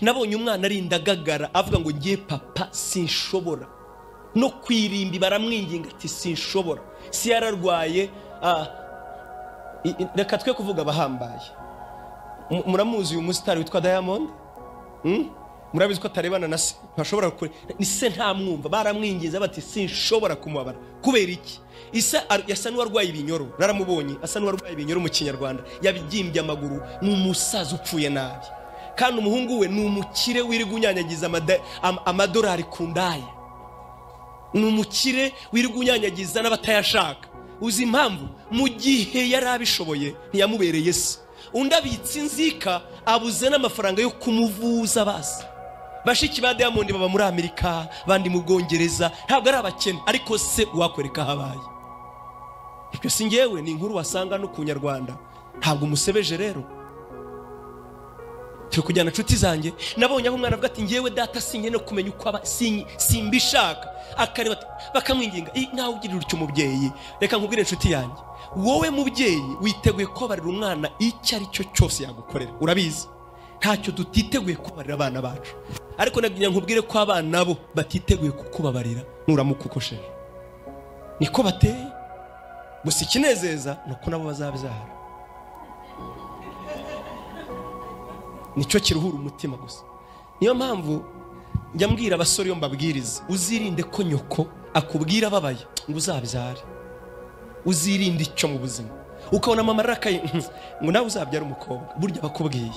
nabonye umwana arinda agagara avuga ngo ngiye papa sinshobora no kwirimbi baramwinginga ati sinshobora si yararwaye. Reka twe kuvuga abahambaye. Muramuzi uyu musitari witwa Diamond? Murabizi ko atarebana na se, ntashobora kure ni se ntamwumva, baramwingiza bati sinshobora kumubabara. Kubera iki? Isa yasa n'uwarwaye ibinyoro, naramubonye asa n'uwarwaye ibinyoro mu Kinyarwanda, yabigimbye amaguru, n'umusaza upfuye nabi. Kandi umuhungu we n'umukire wiri gunyanyagiza amadolari kundaye, n'umukire wiri gunyanyagiza n'abatayashaka. Uzi impamvu? Mu gihe yari abishoboye ntiyamubereye se, undi abitse inzika abuze n'amafaranga yo kumuvuza. Basi bashiki ba Diamond baba muri Amerika, bandi mu Bwongereza, ntabwo ari abakene, ariko se wakwereka habaye. Ibyo si ngewe, ni inkuru wasanga no ku Nyarwanda, ntabwo umusebeje rero. Turi kujyana nshuti zanjye, nabonye aho umwana avuga ati ngewe data sinye no kumenya uko aba simbishaka, akareba bakamwinginga nawe ugirira utyo umubyeyi. Reka nkubwire nshuti yanjye, wowe mubyeyi witeguye kubabarira umwana icyo ari cyo cyose yagukorera. Urabizi ntacyo tutiteguye kubabarira abana bacu, ariko nagiye nkubwire ko abana bo batiteguye kukubabarira nuramuka ukosheje. Niko bateye. Gusa ikinezeza nuko nabo bazabyara, nicyo kiruhura umutima gusa. Niyo mpamvu njya mbwira abasore yo mbabwiriza, uzirinde ko nyoko akubwira ababaye ngo uzabyare. Uzirinde icyo mu buzima ukabona mama rakaye ngo nawe uzabyara umukobwa, burya bakubwiye.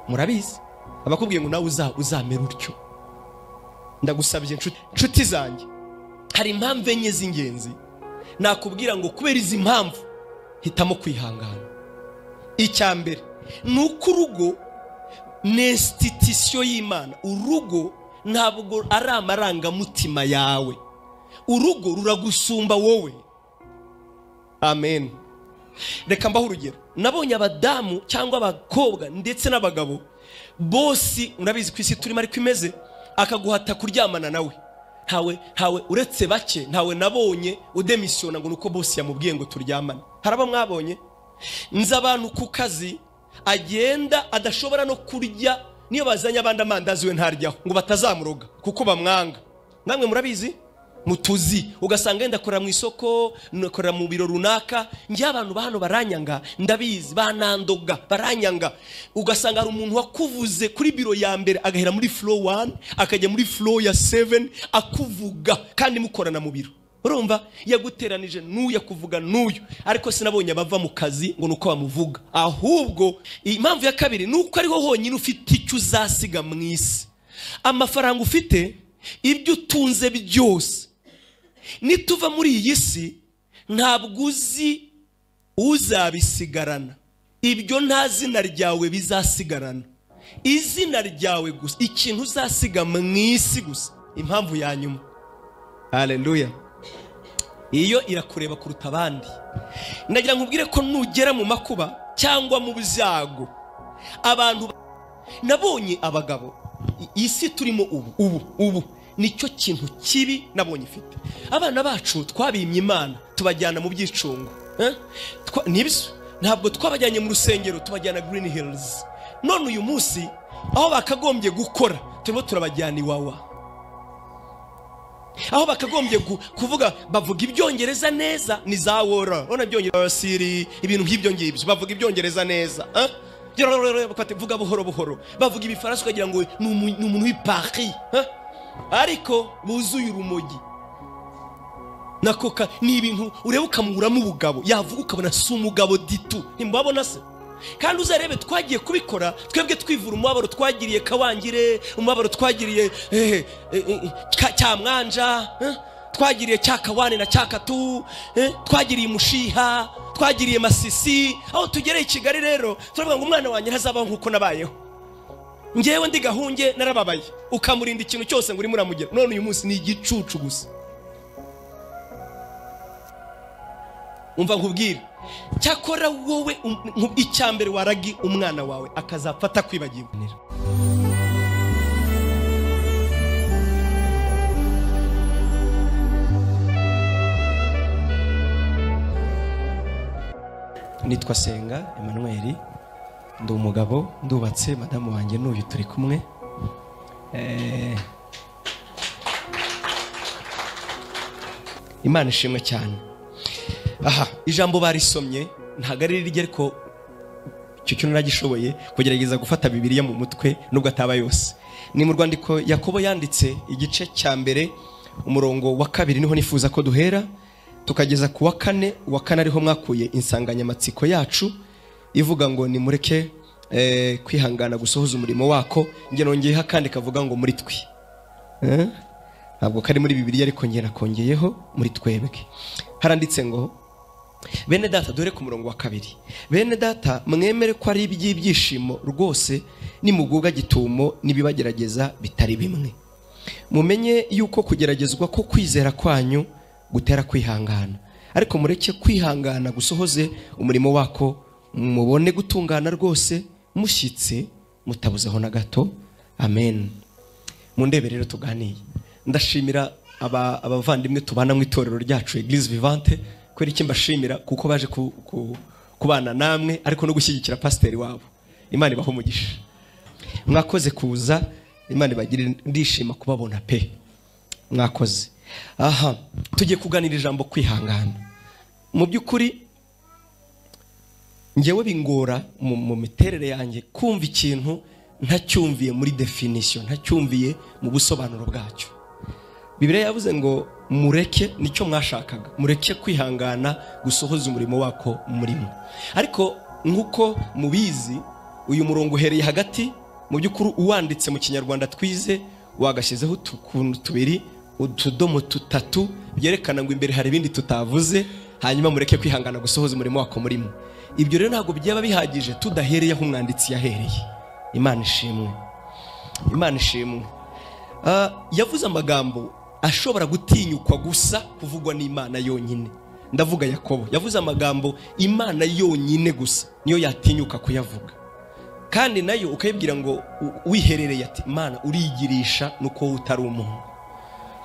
Murabizi abakubwiye ngo nawe uzamera utyo. Ndagusabye nshuti zanjye, hari impamvu enye z'ingenzi nakubwira ngo kubera izi mpamvu hitamo kwihangana. Icyambere nuko urugo ni institution y'Imana. Urugo ntabwo ari amarangamutima yawe, urugo ruragusumba wowe. Amen. Reka mbaho urugero, nabonye abadamu cyangwa abakobwa ndetse n'abagabo bose, urabizi ku isi turimo ariko imeze, akaguhata kuryamana nawe. Hawe uretse bake, ntawe nabonye udemisiona ngo nuko boss yamubwiye ngo turyamane. Haraba mwabonye nza abantu ku kazi agenda adashobora no kurya, niyo bazanye abandi amandazi we ntaryaho ngo batazamuroga kuko bamwanga. Namwe murabizi mutuzi, ugasanga yenda korera mu isoko, korera mu biro runaka, ngiye abantu bahano baranyanga, ndabizi banandoga baranyanga. Ugasanga hari umuntu wakuvuze kuri biro ya mbere agahera muri floor 1 akajya muri floor ya 7 akuvuga, kandi mukorana mu biro. Urumva yaguteranije n'uya kuvuga n'uyu, ariko sinabonye abava mu kazi ngo nuko bamuvuga. Ahubwo impamvu ya kabiri nuko ariho honyine ufite icyo uzasiga mu isi. Amafaranga ufite, ibyo utunze byose, nituva muri iyi si ntabwo uzi uzabisigarana. Ibyo nta zina ryawe bizasigarana, izina ryawe gusa, ikintu uzasiga mu isi gusa. Impamvu ya nyuma, haleluya, iyo irakureba kuruta abandi. Ndagira nkubwire ko nugera mu makuba cyangwa mu byago, abantu nabonye abagabo, isi turimo ubu nicyo kintu kibi nabonye ifite. Abana bacu twabimye Imana tubajyana mu byicungo, nibyo ntabwo twabajyanye mu rusengero, tubajyana Green Hills. None uyu munsi aho bakagombye gukora turimo turabajyana Iwawa. Aho bakagombye kuvuga bavuga ibyongereza neza ni za wora, ona byongereza siri, ibintu nk'ibyo ngibyo bavuga ibyongereza neza, vuga buhoro buhoro. Bavuga ibifaransa ukagira ngo ni umuntu w'Paris, ariko buzuye urumogi nakoka. Ni ibintu ureba ukamuramo ubugabo, yavuga ukabona si umugabo ditu. Ntimbabona se? Kandi uzarebe twagiye kubikora twebwe twivura umubabaro twagiriye Kawangire, umubabaro twagiriye Cyamwanja, twagiriye Cyakawane na Cyakatu, twagiriye Mushiha, twagiriye Masisi. Aho tugereye i Kigali rero turavuga ngo umwana wanjye ntazabaho nkuko nabayeho. Ngewe ndi Gahunge narababaye, ukamurinda ikintu cyose ngo uri muramugera. None uyu munsi ni igicucu gusa. Umva nkubwire, cyakora wowe icyambere waragi umwana wawe akazafata kwibagiwe. Nitwa Senga Emmanuel, ndi umugabo, ndubatse, madamu wanjye n'uyu turi kumwe. Imana ishimwe cyane. Aha, ijambo barisomye ntago ari rirye, ariko icyo kintu nagishoboye kugerageza gufata Bibiliya mu mutwe nubwo ataba yose. Ni mu rwandiko Yakobo yanditse igice cya mbere umurongo wa 2 niho nifuza ko duhera tukageza ku wa 4. Wa 4 ariho mwakuye insanganyamatsiko yacu ivuga ngo ni mureke kwihangana gusohoza umurimo wako. Nge nongeyeho kandi kavuga ngo muri twi. Ntabwo kari muri Bibiliya ariko nge nakongeyeho muri twebwe. Haranditse ngo bene data, dore ku murongo wa 2, bene data mwemere ko ari iby'ibyishimo rwose nimugubwa gitumo nibibagerageza bitari bimwe. Mumenye yuko kugeragezwa ko kwizera kwanyu gutera kwihangana, ariko mureke kwihangana gusohoze umurimo wako, mubone gutungana rwose mushyitse mutabuzeho na gato. Amen. Mundebe rero tuganiye. Ndashimira abavandimwe tubana mu itorero ryacu Eglise Vivante, kweri iki mbashimira kuko baje kubana namwe ariko no gushyigikira pasiteri wabo. Imana ibaho umugisha. Mwakoze kuza, Imana ibagire, ndishima kubabona pe. Mwakoze. Aha, tugiye kuganira ijambo kwihangana. Mu by'ukuri ngewe bingora mu miterere yanjye kumva ikintu ntacyumviye muri definition, ntacyumviye mu busobanuro bwacyo. Bibiliya yavuze ngo mureke, nicyo mwashakaga, mureke kwihangana gusohoza umurimo wako murimo. Ariko nkuko mubizi uyu murongo uhereye hagati, mu by'ukuri uwanditse mu Kinyarwanda twize wagashyizeho utuntu tubiri, utudomo tutatu byerekana ngo imbere hari ibindi tutavuze, hanyuma mureke kwihangana gusohoza umurimo wako murimo. Ibyo rero ntabwo byaba bihagije tudahereye aho umwanditsi yahereye. Imana ishimwe. Imana ishimwe. Yavuze amagambo ashobora gutinyukwa gusa kuvugwa n'Imana yonyine. Ndavuga Yakobo yavuze amagambo Imana yonyine gusa niyo yatinyuka kuyavuga, kandi nayo ukayibwira ngo wiherereye ati Imana urigirisha nuko utari umuntu.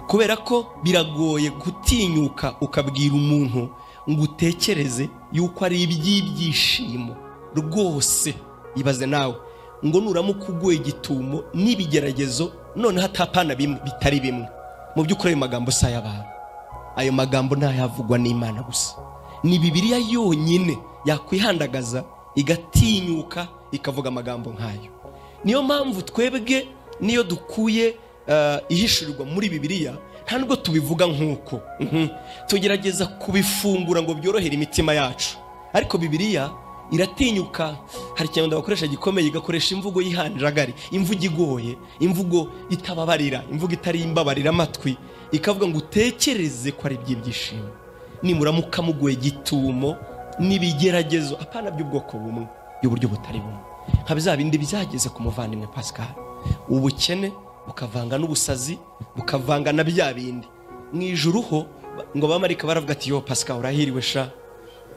Kubera ko biragoye gutinyuka ukabwira umuntu ngo utekereze yuko ari iby'ibyishimo rwose. Ibaze nawe ngo nuramuka uguye gitumo n'ibigeragezo none hatapana bimwe bitari bimwe. Mu by'ukuri ayo magambo si ay'abantu, ayo magambo ntayavugwa n'Imana gusa. Ni Bibiliya yonyine yakwihandagaza igatinyuka ikavuga amagambo nk'ayo. Niyo mpamvu twebwe niyo dukuye ihishurirwa muri Bibiliya nta nubwo tubivuga nk'uko tugerageza kubifungura ngo byorohere imitima yacu, ariko Bibiliya iratinyuka. Hari ikintu ndabakoresha gikomeye, igakoresha imvugo yihanjagari, imvugo igoye, imvugo itababarira, imvugo itari imbabarira amatwi, ikavuga ngo utekereze ko ari iby'ibyishimo nimuramuka muguye gitumo n'ibigeragezo, apana by'ubwoko bumwe, y'uburyo butari bumwe. Nka bya bindi byageze ku muvandimwe Pascal, ubukene bukavanga n'ubusazi, bukavanga na bya bindi mu ijuru ho, ngo bamarika baravuga ati yo Pascal urahiriwe sha,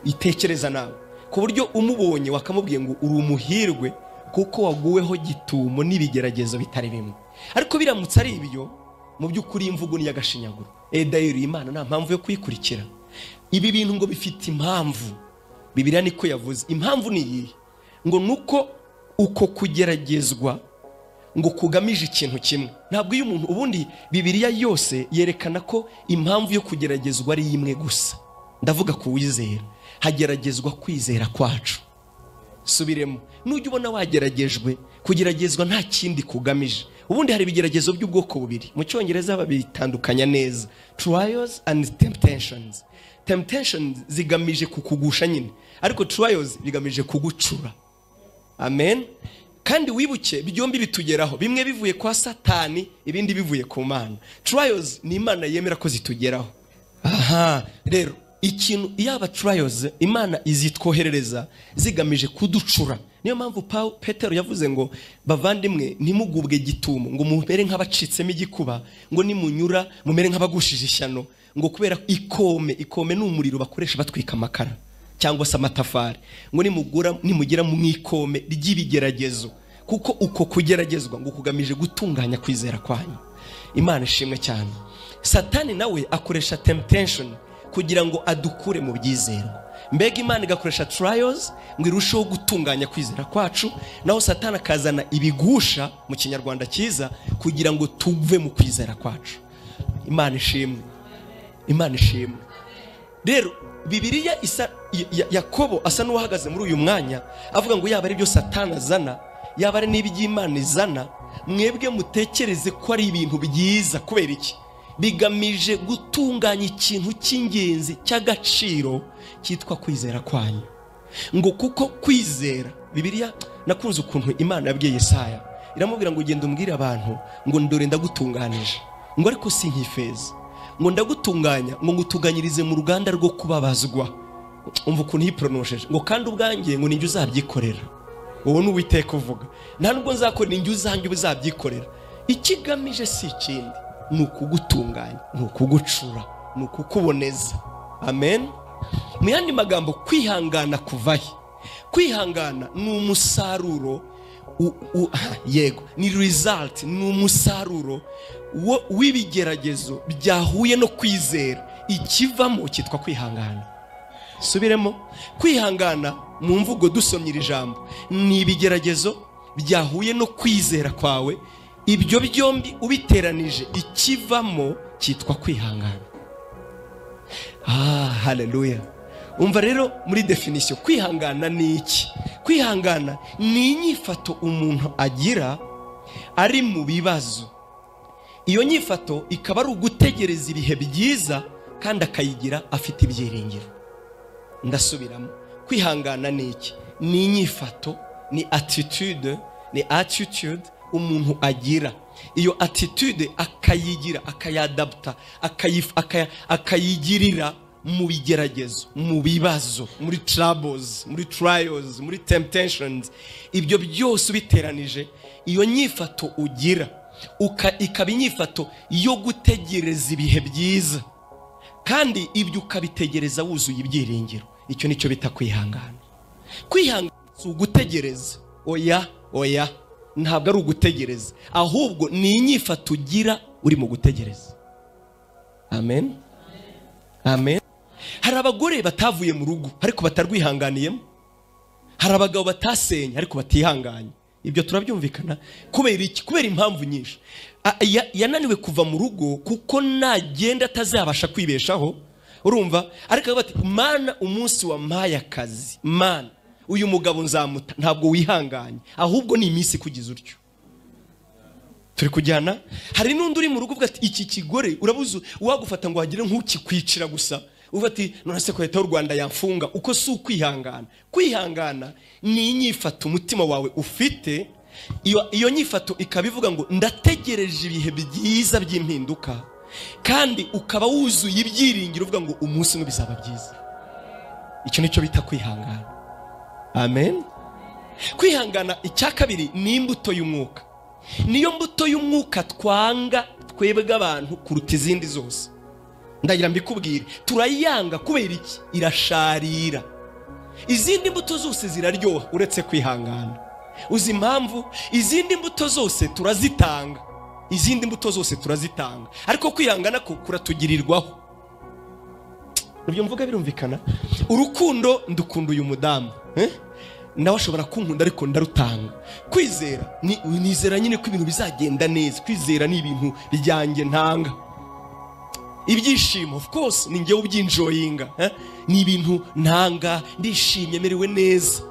itekereza nawe, ku buryo umubonye wakamubwiye ngo uri umuhirwe kuko waguweho gitumo n'ibigeragezo bitari bimwe. Ariko biramutse ari ibyo, mu by'ukuri imvugo ni yagashinyaguro. Dayiro Imana nta mpamvu yo kuyikurikira. Ibi bintu ngo bifite impamvu. Bibiliya niko yavuze. Impamvu ni iyi, ngo nuko uko kugeragezwa ngo kugamije ikintu kimwe. Ntabwo iyo umuntu, ubundi Bibiliya yose yerekana ko impamvu yo kugeragezwa ari imwe gusa. Ndavuga ku wizera, hageragezwa kwizera kwacu. Subiremo, nujya ubona wageragejwe, kugeragezwa nta kindi kugamije. Ubundi hari ibigeragezo by'ubwoko bubiri, mu Cyongereza babitandukanya neza: trials and temptations. Temptations zigamije kukugusha nyine, ariko trials bigamije kugucura. Amen. Kandi wibuke byombi bitugeraho, bimwe bivuye kwa Satani, ibindi bivuye ku Mana. Trials ni Imana yemera ko zitugeraho. Aha, rero ikintu yaba trials Imana izitwoherereza zigamije kuducura. Niyo mpamvu Petero yavuze ngo bavandimwe ntimugubwe gitumo, ngo mumere nk'abacitsemo igikuba, ngo nimunyura mumere nk'abagushije ishyano, ngo kubera ikome n'umuriro bakoresha batwika amakara cyangwa se amatafari, ngo nimugera mu ikome ry'ibigeragezo, kuko uko kugeragezwa ngo kugamije gutunganya kwizera kwanyu. Imana ishimwe cyane. Satani nawe akoresha temptation kugira ngo adukure mu byizerwa. mbega Imana igakoresha trials ngo irusheho gutunganya kwizera kwacu, naho Satani akazana ibigusha mu kinyarwanda cyiza kugira ngo tuve mu kwizera kwacu. Imana ishimwe, Imana ishimwe. Rero Bibiliya Yakobo asa n'uwahagaze muri uyu mwanya avuga ngo yaba ari byo Satani azana, yaba ari n'iby'Imana izana, mwebwe mutekereze ko ari ibintu byiza. Kubera iki? Bigamije gutunganya ikintu cy'ingenzi cy'agaciro cyitwa kwizera kwanyu. Ngo kuko kwizera, Bibiliya nakunze ukuntu Imana yabwiye Yesaya, iramubwira ngo ugende umbwire abantu ngo ndore ndagutunganije, ngo ariko si nk'ifeza, ngo ndagutunganya ngo ngutunganyirize mu ruganda rwo kubabazwa. Umva ukuntu yiprononceshe, ngo kandi ubwanjye ngo ninjye uzabyikorera. Wowe n'Uwiteka uvuga, nta nubwo nzakora, ninjye uzanjye uzabyikorera. Ikigamije si ikindi, ni ukugutunganya, ni ukugucura, ni ukukuboneza. Amen. Mu yandi magambo, kwihangana kuvahe? Kwihangana ni umusaruro, yego ni result, ni umusaruro w'ibigeragezo byahuye no kwizera. Ikivamo cyitwa kwihangana. Subiremo, kwihangana mu mvugo dusomye iri jambo ni ibigeragezo byahuye no kwizera kwawe. Ibyo byombi ubiteranije, ikivamo cyitwa kwihangana. Haleluya. Umva rero muri definition, kwihangana ni iki? Kwihangana ni inyifato umuntu agira ari mu bibazo. Iyo nyifato ikaba ari ugutegereza ibihe byiza kandi akayigira afite ibyiringiro. Ndasubiramo, kwihangana ni iki? Ni inyifato, ni attitude umuntu agira. Iyo attitude akayigira, akayadapta, akayigirira mu bigeragezo, mu bibazo, muri troubles, muri trials, muri temptations. Ibyo byose ubiteranije, iyo nyifato ugira ikaba inyifato yo gutegereza ibihe byiza, kandi ibyo ukabitegereza wuzuye ibyiringiro. Icyo nicyo bita kwihangana. Kwihangana si ugutegereza, oya, ntabwo ari ugutegereza, ahubwo ni inyifato ugira uri mu gutegereza. Amen, amen. Hari abagore batavuye mu rugo ariko batarwihanganiyemo. Hari abagabo batasenye ariko batihanganye. Ibyo turabyumvikana. Kubera iki? Kubera impamvu nyinshi. Yananiwe kuva mu rugo kuko nagenda atazabasha kwibeshaho. Urumva? Ariko bati, Mana umunsi wampaye akazi, Mana uyu mugabo nzamuta. Ntabwo wihanganye, ahubwo ni iminsi kugize utyo. Turi kujyana. Hari n'undi uri mu rugo uvuga ati, iki kigore urabuze uwagufata ngo hagire nk'ukikwicira gusa. Uvuga ati, none se ko leta y'u Rwanda yamfunga. Uko si ukwihangana. Kwihangana ni inyifato umutima wawe ufite. Iyo nyifato ikabivuga ngo ndategereje ibihe byiza by'impinduka, kandi ukaba wuzuye ibyiringiro uvuga ngo umunsi umwe bizaba byiza. Icyo nicyo bita kwihangana. Amen. Kwihangana icya kabiri ni imbuto y'umwuka. Niyo mbuto y'umwuka twanga twebwe abantu kuruta izindi zose. Ndagira mbikubwire, turayanga kubera iki? Irasharira. Izindi mbuto zose ziraryoha uretse kwihangana. Uzi impamvu? Izindi mbuto zose turazitanga, ariko kwihangana ko kuratugirirwaho. Nibyo mvuga, birumvikana. Urukundo, ndukunda uyu mudamu, nawe ashobora kunkunda ariko ndarutanga. Kwizera nizera nyine ko ibintu bizagenda neza. Kwizera ni ibintu bijyanjye ntanga. Ibyishimo of course ni ngewe ubyinjoyinga, ni ibintu ntanga, ndishimye, merewe neza.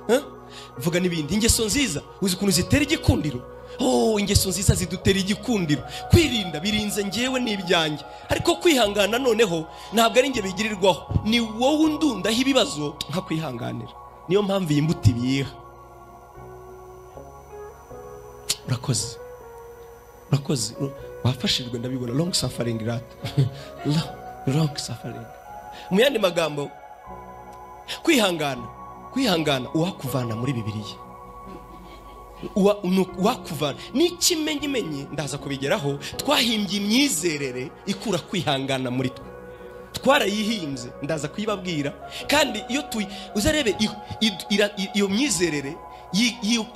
Vuga n'ibindi. Ingeso nziza uzi ukuntu zitera igikundiro. Ingeso nziza zidutera igikundiro. Kwirinda birinze ngewe n'ibyanjye, ariko kwihangana noneho ntabwo ari nge bigirirwaho, ni wowe undundaho ibibazo nka kwihanganira. Niyo mpamvu iyi mbuto ibiha. Urakoze wafashijwe, ndabibona. Long suffering rat. Long suffering. Mu yandi magambo, kwihangana uwakuvana muri Bibiliya, uwakuvana n'ikimenyimenyi. Ndaza kubigeraho. Twahimbye imyizerere ikura kwihangana muri twe. Twarayihimbye, ndaza kuyibabwira. Kandi iyo uzarebe iyo myizerere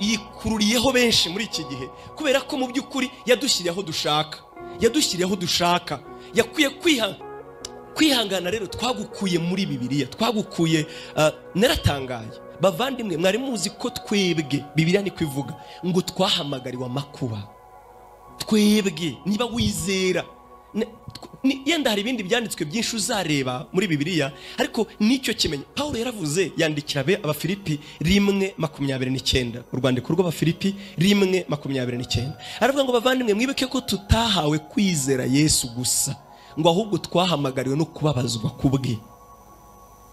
yikururiyeho benshi muri iki gihe, kubera ko mu by'ukuri yadushyiriyeho dushaka. Yakwiye kwihangana rero twagukuye muri Bibiliya, twagukuye naratangaye bavandimwe, mwari muzi ko twebwe Bibiliya ni kwivuga ngo twahamagariwe amakuba. Twebwe niba wizera yenda hari ibindi byanditswe byinshi uzareba muri Bibiliya, ariko nicyo kimenye Paulo yaravuze, yandikira Abafilipi 1:29, urwandiko rw'Abafilipi 1:29, aravuga ngo bavandimwe mwibuke ko tutahawe kwizera Yesu gusa, ngo ahubwo twahamagariwe no kubabazwa kubwe.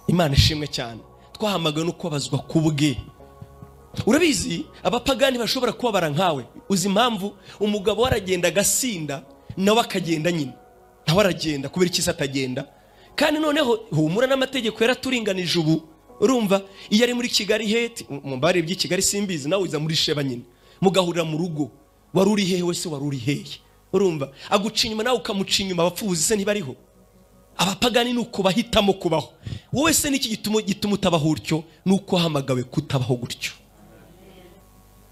Imana ishimwe cyane, twahamagariwe no kubabazwa kubwe. Urabizi abapagani bashobora kubabara nkawe. Uzi impamvu umugabo waragenda agasinda nawe akagenda nyine, nawe aragenda kubera iki atagenda? Kandi noneho humura n'amategeko yaraturinganije ubu. Urumva iyo ari muri Kigali heti mu bare by'i Kigali simbizi, nawe uza muri Sheba nyine mugahurira mu rugo, wari uri hehe wese, wari uri hehe? Urumva aguca inyuma nawe ukamuca inyuma, abapfuzi se ntibariho? Abapagani nuko bahitamo kubaho. Wowe se niki gituma utabaho utyo? Nuko hamagawe kutabaho gutyo.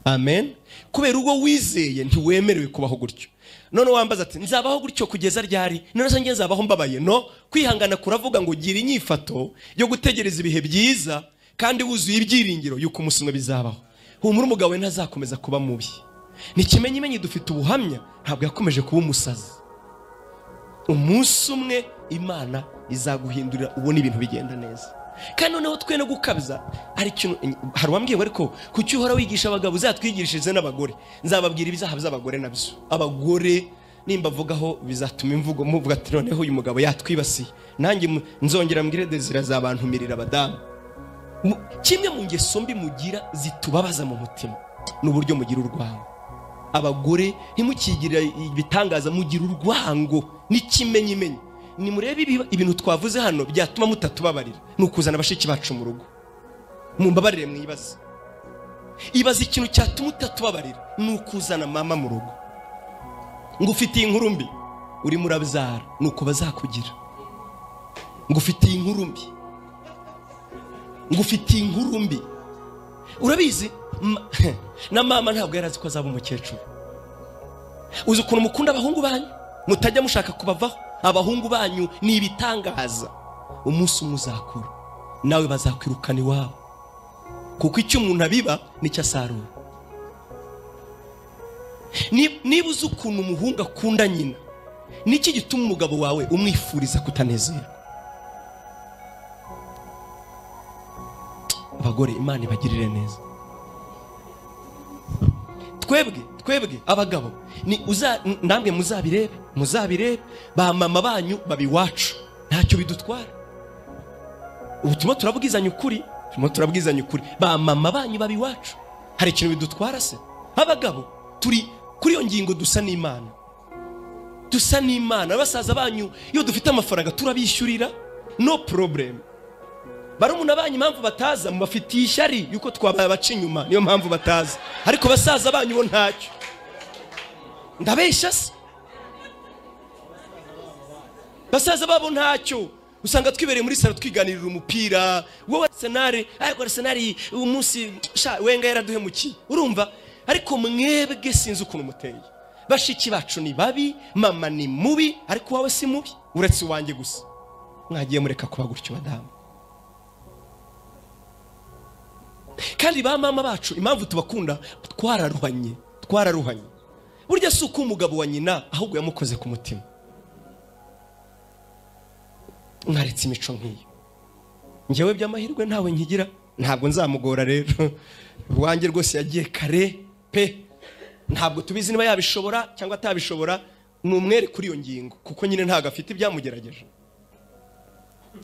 Amen. Kubera ubwo wizeye ntiwemerewe kubaho gutyo. None wambaza ati nzabaho gutyo kugeza ryari? None se nge nzabaho mbabaye? No, kwihangana kuravuga ngo gira inyifato yo gutegereza ibihe byiza kandi wuzuye ibyiringiro yuko umunsi umwe bizabaho. Humura umugabo we ntazakomeza kuba mubi. Nikimenyimenyi dufite ubuhamya, ntabwo yakomeje kuba umusazi. Umunsi umwe Imana izaguhindurira ubone ibintu bigenda neza. Kandi noneho twe no gukabza ari kintu hari wambwiye ariko kuki uhora wigisha abagabo uzatwigishirize n'abagore. Nzababwira ibizaha by'abagore nabyo. Abagore nimba vugaho bizatuma imvugo muvuga ati noneho uyu mugabo yatwibasiye, nanjye nzongera mbwire Desire zabantumirira abadamu. Kimwe mu ngeso mbi mugira zitubabaza mu mutima n'uburyo mugira urwango. Abagore ntimukigira ibitangaza, mugira urwango n'ikimenyimenyi. Ni murebe ibintu twavuze hano byatuma mutatubabarira, nukuzana abashiki bacu mu rugo. Mumbabarire mwibaze. Ibaze ikintu cyatuma utatubabarira, nukuzana mama mu rugo. Ngufitiye inkuru mbi, uri murabyara nuko bazakugira. Ngufitiye inkuru mbi. Ngufitiye inkuru mbi. Urabizi na mama ntabwo yarazi ko azaba umukecuru. Uzi ukuntu mukunda abahungu banyu, mutajya mushaka kubavaho. Abahungu banyu ni ibitangaza. Umunsi umuzakuru nawe bazakwirukana iwabo, kuko icyo umuntu abiba nicyo asarura. Niba uzi ukuntu umuhungu akunda nyina, niki gituma umugabo wawe umwifuriza kutanezerwa? Abagore Imana ibagirire neza. Twebwe abagabo ni namwe muzabirebe ba mama banyu babiwacu, ntacyo bidutwara. Ubutuma turabwizanya ukuri, ba mama banyu babiwacu, hari ikintu bidutwara se? Abagabo turi kuri iyo ngingo dusa n'Imana. Abasaza banyu iyo dufite amafaranga turabishyurira, no problem. Barumuna banyu impamvu bataza mubafitiye ishyari yuko twabaye abaca inyuma, niyo mpamvu bataza. Ariko basaza banyu bo ntacyo. Ndabeshya se? Basaza babo ntacyo. Usanga twibereye muri salo twiganirira umupira. Wowe Arsenal umunsi Wenga yaraduhemukiye. Urumva? Ariko mwebwe sinzi ukuntu muteye. Bashiki bacu ni babi, mama ni mubi, ariko wawe si mubi. Uretse wanjye gusa. Mwagiye mureka kuba gutyo badamu. Kandi ba mama bacu impamvu tubakunda, twararuhanye. Burya si uko umugabo wa nyina ahubwo yamukoze ku mutima. Mwaretse imico nk'iyo. Njyewe by'amahirwe ntawe nkigira, ntabwo nzamugora rero. Wanjye rwose yagiye kare pe. Ntabwo tubizi niba yabishobora cyangwa atabishobora, ni umwere kuri iyo ngingo, kuko nyine ntago afite ibyamugerageje.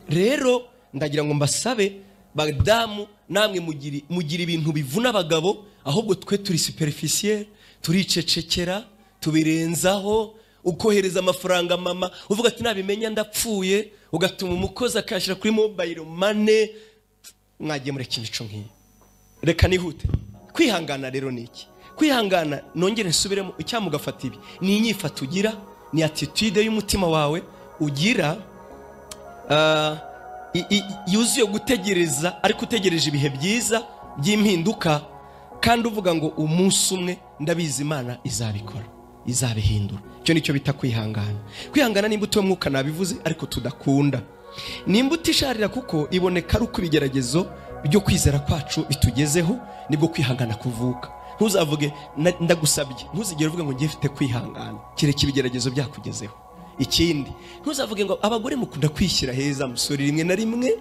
Rero ndagira ngo mbasabe badamu, namwe mugira ibintu bivuna abagabo, ahubwo twe turi superficiel, turicecekera, tubirenzaho. Ukohereza amafaranga mama uvuga ati nabimenya ndapfuye, ugatuma umukozi akashira kuri mobile money. Mwagiye mureka imico nk'iyi. Reka nihute. Kwihangana rero niki? Kwihangana nongere nsubiremo icyamugafata ibi ni inyifato ugira, ni attitude y'umutima wawe ugira, yuzuye gutegereza, ariko utegereje ibihe byiza by'impinduka, kandi uvuga ngo umunsi umwe ndabizi Imana izabikora. izabihindura. Icyo nicyo bita kwihangana. Kwihangana ni imbuto y'umwuka nabivuze ariko tudakunda. Ni imbuto isharira kuko iboneka ari uko ibigeragezo byo kwizera kwacu bitugezeho nibwo kwihangana kuvuka. Ntuzavuge ndagusabye, ntuzigere uvuga ngo ngiye mfite kwihangana kireke ibigeragezo byakugezeho. Ikindi, ntuzavuge ngo abagore mukunda kwishyira heza musore, rimwe na rimwe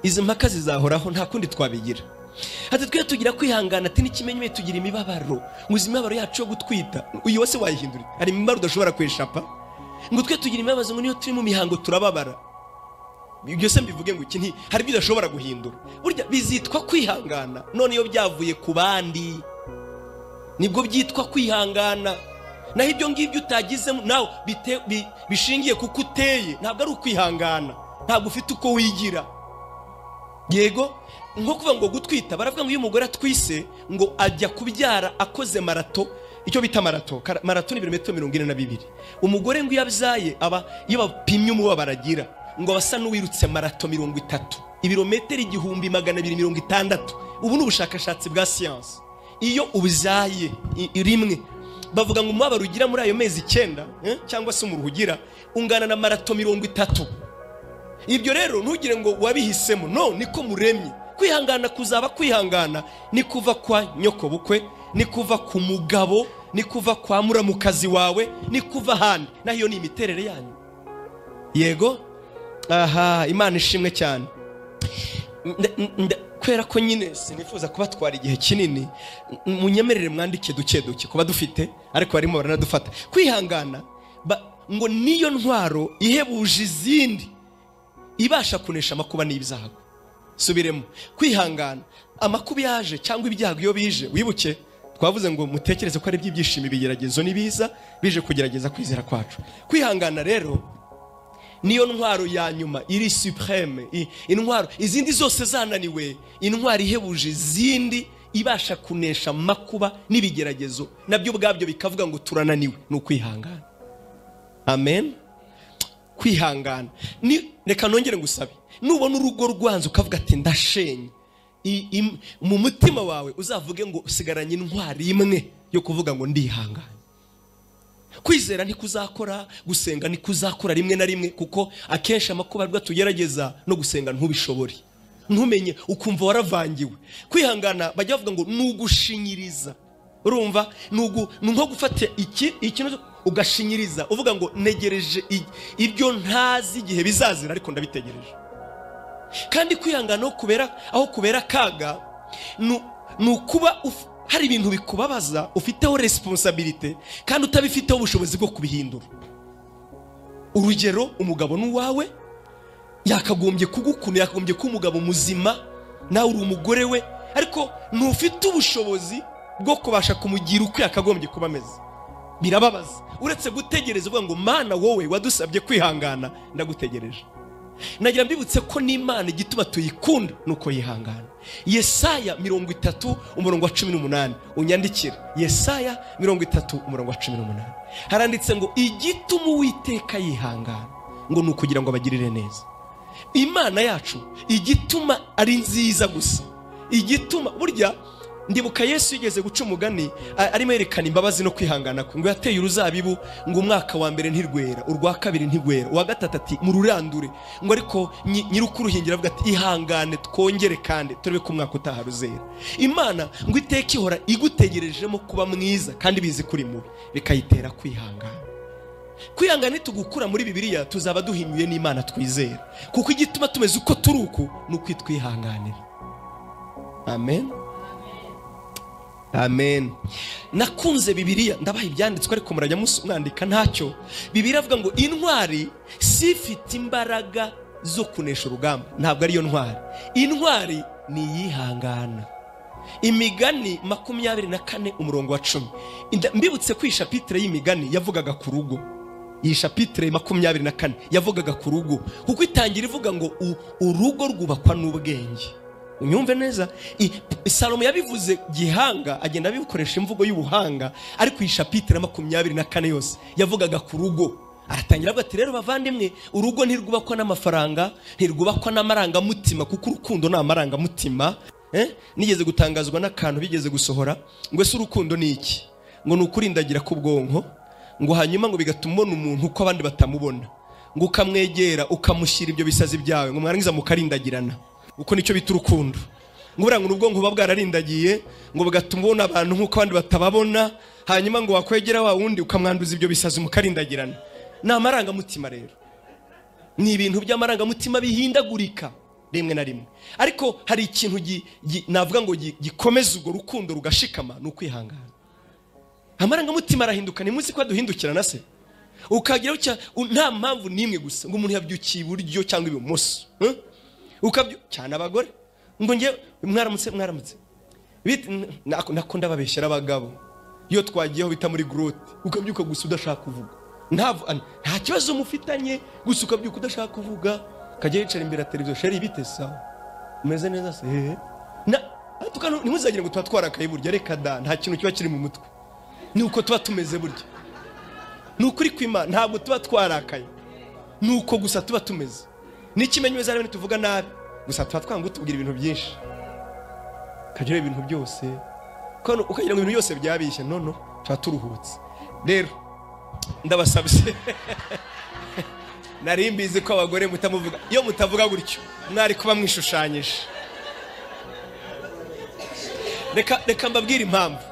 izi mpaka zizahoraho, nta kundi twabigira. Ati twe tugira kwihangana, ati n'ikimenyeme tugira imibabaro, muzi imibabaro yacu yo gutwita uyu wose wayihindura, ari imibabaro udashobora kweshapa. Ngo twe tugira imibabaro, ngo niyo turi mu mihango turababara. Ibyo se mbivuge ngo iki hari ibyo udashobora guhindura. Burya bizitwa kwihangana, none iyo byavuye ku bandi nibwo byitwa kwihangana. Naho ibyo ngibyo utagizemo nawe bishingiye kuko uteye, ntabwo ari ukwihangana, ntabwo ufite uko wigira. Yego, nko kuvuga ngo gutwita, baravuga ngo iyo umugore atwise ngo ajya kubyara akoze marato, icyo bita marato ni ibirometero 42. Umugore ngo iyo abyaye iyo bapimye umubabaro agira ngo basa n'uwirutse marato 30, ibirometero 1260. Ubu ni ubushakashatsi bwa siyansi. Iyo ubyaye rimwe bavuga ngo umubabaro ugira muri ayo mezi 9 cyangwa se umuruhu ugira ungana na marato 30. Ibyo rero ntugire ngo wabihisemo, no, niko muremye. Kwihangana kuzaba kwihangana ni kuva kwa nyoko bukwe, ni kuva ku mugabo, ni kuva kwa muramukazi wawe, ni kuva handi. Naho iyo ni imiterere yanyu. Yego, aha, Imana ishimwe cyane. Kwera ko nyine sinifuza kubatwara igihe kinini, munyemerere mwandike duke kuba dufite ariko barimo baranadufata. Kwihangana ngo niyo ntwaro ihebuje izindi ibasha kunesha amakuba n'ibyago. Subiremo, kwihangana amakuba yaje cyangwa ibyago iyo bije, wibuke twavuze ngo mutekereze ko ari ibyishimo ibigeragezo nibiza bije kugerageza kwizera kwacu. Kwihangana rero niyo ntwaro ya nyuma iri supreme, intwaro izindi zose zananiwe, intwaro ihebuje izindi ibasha kunesha makuba n'ibigeragezo, nabyo ubwabyo bikavuga ngo turananiwe. Ni ukwihangana. Amen. Kwihangana reka nongere ngusabe, nubona urugo rwanze ukavuga ati ndashenye, mu mutima wawe uzavuge ngo usigaranye intwari imwe yo kuvuga ngo ndihangana. Kwizera ntikuzakora, gusenga ntikuzakora rimwe na rimwe, kuko akenshi amakuba aribwo tugerageza no gusenga ntubishobore, ntumenye ukumva waravangiwe. Kwihangana bajya bavuga ngo nugushinyiriza. Urumva, nko gufata ikintu ugashinyiriza uvuga ngo negereje ibyo ntazi igihe bizazira ariko ndabitegereje. Kandi kwihangana aho kubera kaga nukuba hari ibintu bikubabaza ufiteho responsibility kandi utabifiteho ubushobozi bwo kubihindura. Urugero, umugabo n'uwawe yakagombye kugukunda, yakagombye kuba umugabo muzima, nawe uri umugore we, ariko ntufite ubushobozi bwo kubasha kumugira uko yakagombye kuba ameze. Birababaza. Uretse gutegereza uvuga ngo Mana wowe wadusabye kwihangana, ndagutegereje. Nagira mbibutse ko n'Imana igituma tuyikunda nuko yihangana. Yesaya 30:18 unyandikira. Yesaya 30:18 haranditse ngo igituma Uwiteka yihangana ngo nukugira ngo abagirire neza. Imana yacu igituma ari nziza gusa, igituma burya ndibuka Yesu yigeze guca umugani arimo yerekana imbabazi no kwihangana ko ngo yateye uruzabibu ngo umwaka wa mbere ntirwera, urwa kabiri ntigwera, uwa gatatu ati mururandure, ngo ariko nyirukuruhingira avuga ati ihangane twongere kandi turebe ko umwaka utaha ruzera. Imana ngo iteka ihora igutegerejemo kuba mwiza kandi bizi kuri mubi, bikayitera kwihangana. Kwihangana tugukura muri Bibiliya tuzaba duhinyuye n'Imana twizera, kuko igituma tumeze uko turi uku nukwitwihanganira. Amen. Amen. Nakunze Bibiliya, ndabaha ibyanditswe ariko murajya mwandika ntacyo. Bibiliya avuga ngo intwari sifite imbaraga zo kunesha urugamba, ntabwo ari yo ntwari. Intwari ni yihangana. Imigani 24:10. Mbibutse ko ishapitire y'imigani yavugaga ku rugo. Iyi shapitire 24 yavugaga ku rugo, kuko itangira ivuga ngo urugo rwubakwa n'ubwenge. Unyumve neza, Salomo yabivuze gihanga, agenda abikoresha imvugo y'ubuhanga, ariko iyi shapitire 24 yose yavugaga ku rugo. Aratangira avuga ati rero bavandimwe, urugo ntirwubakwa n'amafaranga, ntirwubakwa n'amarangamutima, kuko urukundo ni amarangamutima. Nigeze gutangazwa n'akantu bigeze gusohora ngo ese urukundo ni iki? Ngo nukurindagira ku bwonko, ngo hanyuma ngo bigatuma ubona umuntu uko abandi batamubona, ngo ukamwegera ukamushyira ibyo bisazi byawe, ngo mwarangiza mukarindagirana. Uko nicyo bita urukundo. Ngo buranga ubwonko buba bwararindagiye, ngo bigatuma ubona abantu nk'uko abandi batababona, hanyuma ngo wakwegera wa wundi ukamwanduza ibyo bisazi mukarindagirana. Ni amarangamutima rero, ni ibintu by'amarangamutima bihindagurika rimwe na rimwe. Ariko hari ikintu navuga ngo gikomeza urwo rukundo rugashikama, ni ukwihangana. Amarangamutima arahinduka, ni munsi ko duhindukirana se, ukagira nta mpamvu nimwe gusa ngo umuntu yabyukiye iburyo cyangwa ibumoso, cyane abagore ngo nge mwaramutse nako ndababeshyera abagabo, iyo twagiyeho bita muri grotte ukabyuka gusa udashaka kuvuga, nta kibazo mufitanye, gusa ukabyuka udashaka kuvuga, kajya yicara imbere ya televiziyo, sheri bite sawa, umeze neza se, ntimuzagire ngo tuba twarakaye burya, reka da, nta kintu kiba kiri mu mutwe, nuko tuba tumeze burya, nukuri kw'Imana ntabwo tuba twarakaye, nuko gusa tuba tumeze. N'ikimenyetso ari tuvuga nabi, gusa tuba twanga utubwira ibintu byinshi, kagira ibintu byose, ukagira ngo ibintu byose byabishye, no tuba turuhutse. Rero ndabasabye nari mbizi ko abagore mutamuvuga, iyo mutavuga gutyo mwari kuba mwishushanyije. Reka mbabwire impamvu.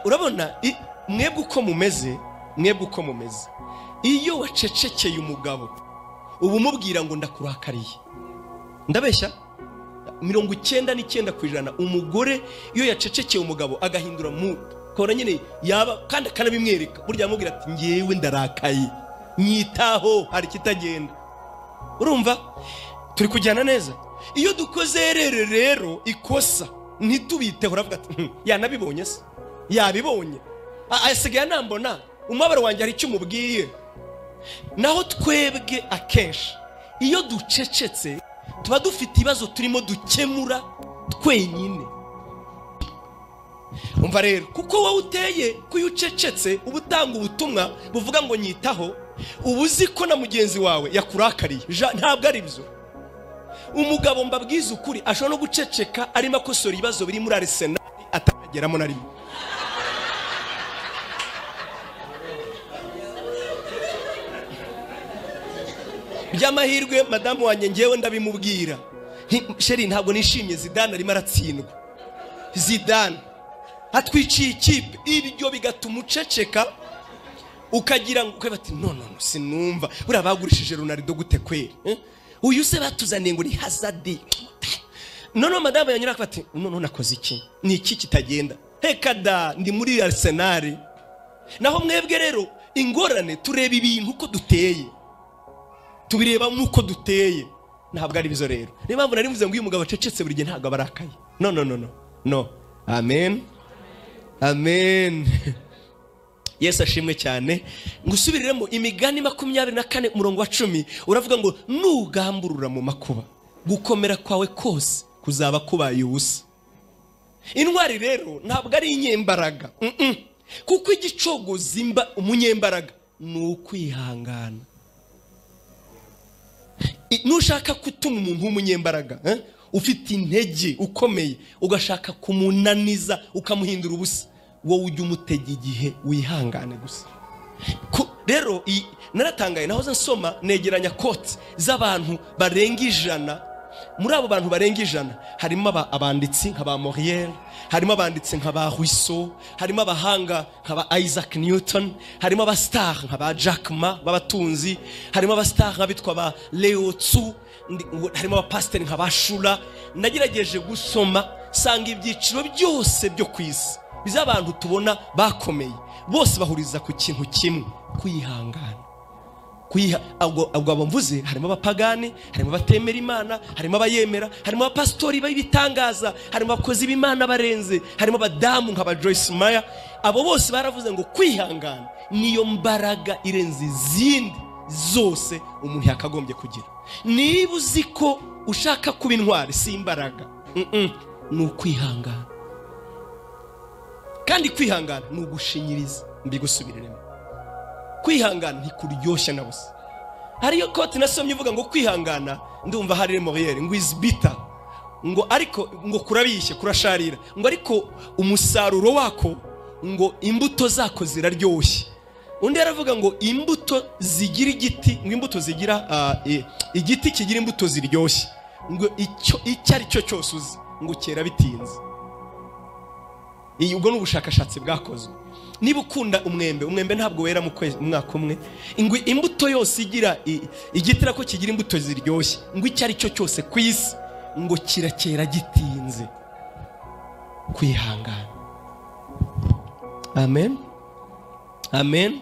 Urabona mwebwe uko mumeze, iyo wacecekeye umugabo ubu umubwira ngo ndakurakariye, ndabeshya 99% umugore iyo yacecekeye umugabo agahindura mood, kora nyine yaba kandi akanabimwereka, burya amubwira ati ngewe ndarakaye, nyitaho hari kitagenda. Urumva turi kujyana neza? Iyo dukoze rero ikosa ntitubiteho, uravuga ati yanabibonye se, yabibonye asigaye nambona umubabaro wanjye hari icyo umubwiye. Naho twebwe akenshi iyo ducecetse tuba dufite ibibazo turimo dukemura twenyine. Umva rero, kuko wowe uteye kuyo ucecetse ubutanga ubutumwa buvuga ngo nyitaho, ubuzi ko na mugenzi wawe yakurakariye, ntabwo ari byo. Umugabo mbabwiza ukuri ashobora no guceceka arimo akosora ibibazo biri muri Arsenal atageramo na rimwe. Byamahirwe madamu wanjye ngewe ndabimubwira, sheri ntabwo nishimye Zidane arimo aratsindwa, Zidane atwiciye ikipe, ibyo bigatuma uceceka, ukagira ngo bati no sinumva, buriya bagurishije Ronaldo gute kweri, uyu se batuzaniye ngo ni Hazard, no madamu yanyura bati no nakoze iki, ni iki kitagenda, heka da ndi muri Arsenal. Naho mwebwe rero ingorane tureba ibintu uko duteye, tubireba nk'uko duteye, ntabwo ari bizo rero. Niyo mpamvu nari mvuze ngo uyu mugabo acecetse buri gihe ntabwo abarakaye, no. Amen. Yesu ashimwe cyane. Ngusubiriremo Imigani 24:10 uravuga ngo nugamburura mu makuba, gukomera kwawe kose kuzaba kubaye ubusa. Intwari rero ntabwo ari inyembaraga, kuko igicogoza umunyembaraga ni ukwihangana. Nushaka gutuma umuntu w'umunyembaraga ufite intege ukomeye ugashaka kumunaniza ukamuhindura ubusa, wowe ujye umutege igihe wihangane gusa. Rero naratangaye, nahoze nsoma negeranya kote z'abantu barenga 100. Muri abo bantu barenga 100 harimo abanditsi nk'aba Moriel, harimo abanditsi nk'aba Rousseau, harimo abahanga nk'aba Isaac Newton, harimo abastar nk'aba Jack Ma b'abatunzi, harimo abastar nk'abitwa ba Leo Tzu, harimo abapasiteri nk'aba Shura. Nagerageje gusoma sanga ibyiciro byose byo kwisi biz'abantu tubona bakomeye, bose bahuriza ku kintu kimwe, kwihangana. Abo mvuze harimo abapagani, harimo abatemera Imana, harimo abayemera, harimo abapastori b'ibitangaza, harimo abakozi b'Imana barenze, harimo abadamu nk'aba Joyce Meyer. Abo bose baravuze ngo kwihangana niyo mbaraga irenze izindi zose umuntu yakagombye kugira. Niba uzi ko ushaka kuba intwari si imbaraga, ni ukwihangana. Kandi kwihangana ni ugushinyiriza. Mbigusubiriremo, kwihangana ntikuryoshya na busa. Hariyo kote nasomye uvuga ngo kwihangana, ndumva hari Moriel ngo is bitter, ngo ariko ngo kurabishye kurasharira, ngo ariko umusaruro wako ngo imbuto zako ziraryoshye. undi yaravuga ngo imbuto zigira igiti, ngo imbuto zigira igiti kigira imbuto ziryoshye, ngo icyo ari cyo cyose uzi ngo kera bitinze. Ubwo n'ubushakashatsi bwakozwe. Niba ukunda umwembe ntabwo wera mu mwaka umwe. Ngo imbuto yose igira igitira ko kigira imbuto ziryoshye, ngo icyo ari cyo cyose ku isi ngo kirakera gitinze. Kwihangana. Amen. Amen.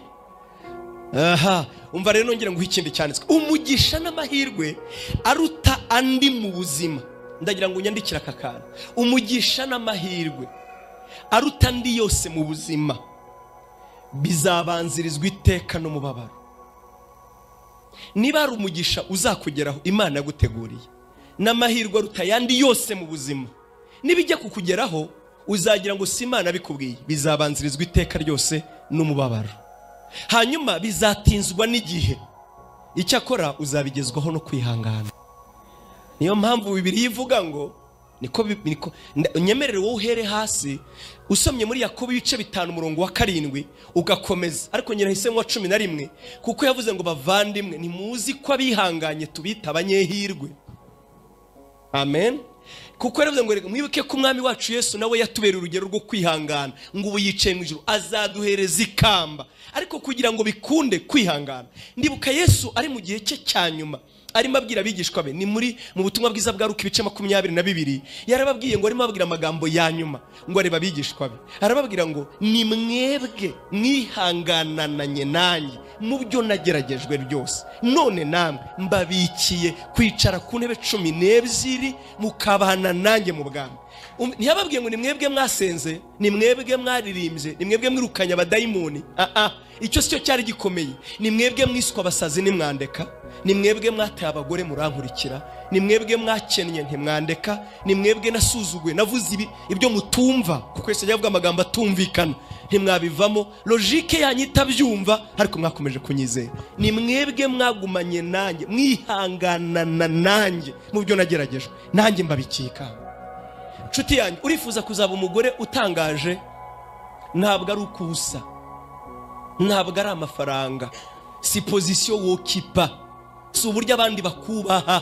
Aha, umva rero nongera ngo ikindi cyanditswe, umugisha n'amahirwe aruta andi mu buzima. Ndagira ngo unyandikire aka kantu. Umugisha n'amahirwe aruta andi yose mu buzima bizabanzirizwa iteka n'umubabaro. Niba ari umugisha uzakugeraho Imana yaguteguriye, n'amahirwe aruta yandi yose mu buzima, nibijya kukugeraho uzagira ngo si Imana bikubwiye, bizabanzirizwa iteka ryose n'umubabaro. Hanyuma bizatinzwa n'igihe, icyakora uzabigezwaho no kwihangana. Niyo mpamvu Bibiliya ivuga ngo niko nyemerere wowe uhere hasi usomye muri Yakobo ibice 5:7 ugakomeza, ariko nyina hisemo wa 11 kuko yavuze ngo bavandimwe nimuzi ko abihanganye tubita abanyehirwe. Amen. Kuko yaravuze ngo mwibuke ko umwami wacu Yesu nawe yatubereye urugero rwo kwihangana, ngo ubu yicaye mu ijuru azaduhereza ikamba. Ariko kugira ngo bikunde kwihangana, ndibuka Yesu ari mu gihe cye cya nyuma arimo abwira abigishwa be, ni mu butumwa bwiza bwa Luka ibice 22, yarababwiye ngo arimo ababwira amagambo ya nyuma, ngo areba abigishwa be arababwira ngo ni mwebwe mwihanganananye nanjye mu byo nageragejwe byose, none namwe mbabikiye kwicara ku ntebe 12 mukabana nanjye mu bwami. Ntiyababwiye ngo ni mwebwe mwasenze, ni mwebwe mwaririmbye, ni mwebwe mwirukanya abadayimoni. Icyo cyo cyari gikomeye. Ni mwebwe mwiswa abasazi nimwandeka, ni mwebwe mwataye abagore murankurikira, ni mwebwe mwakennye ntimwandeka, ni mwebwe nasuzugwe navuze ibyo mutumva, kuko Yesu yavuga amagambo atumvikana ntimwabivamo, logique yanyu itabyumva, ariko mwakomeje kunyizera. Ni mwebwe mwagumanye nanjye, mwihanganana nanjye mu byo nageragejwe, nanjye mbabikika. Nshuti yanjye, urifuza kuzaba umugore utangaje, ntabwo ari ukusa, ntabwo ari amafaranga, si position wokipa, si uburyo abandi bakubaha,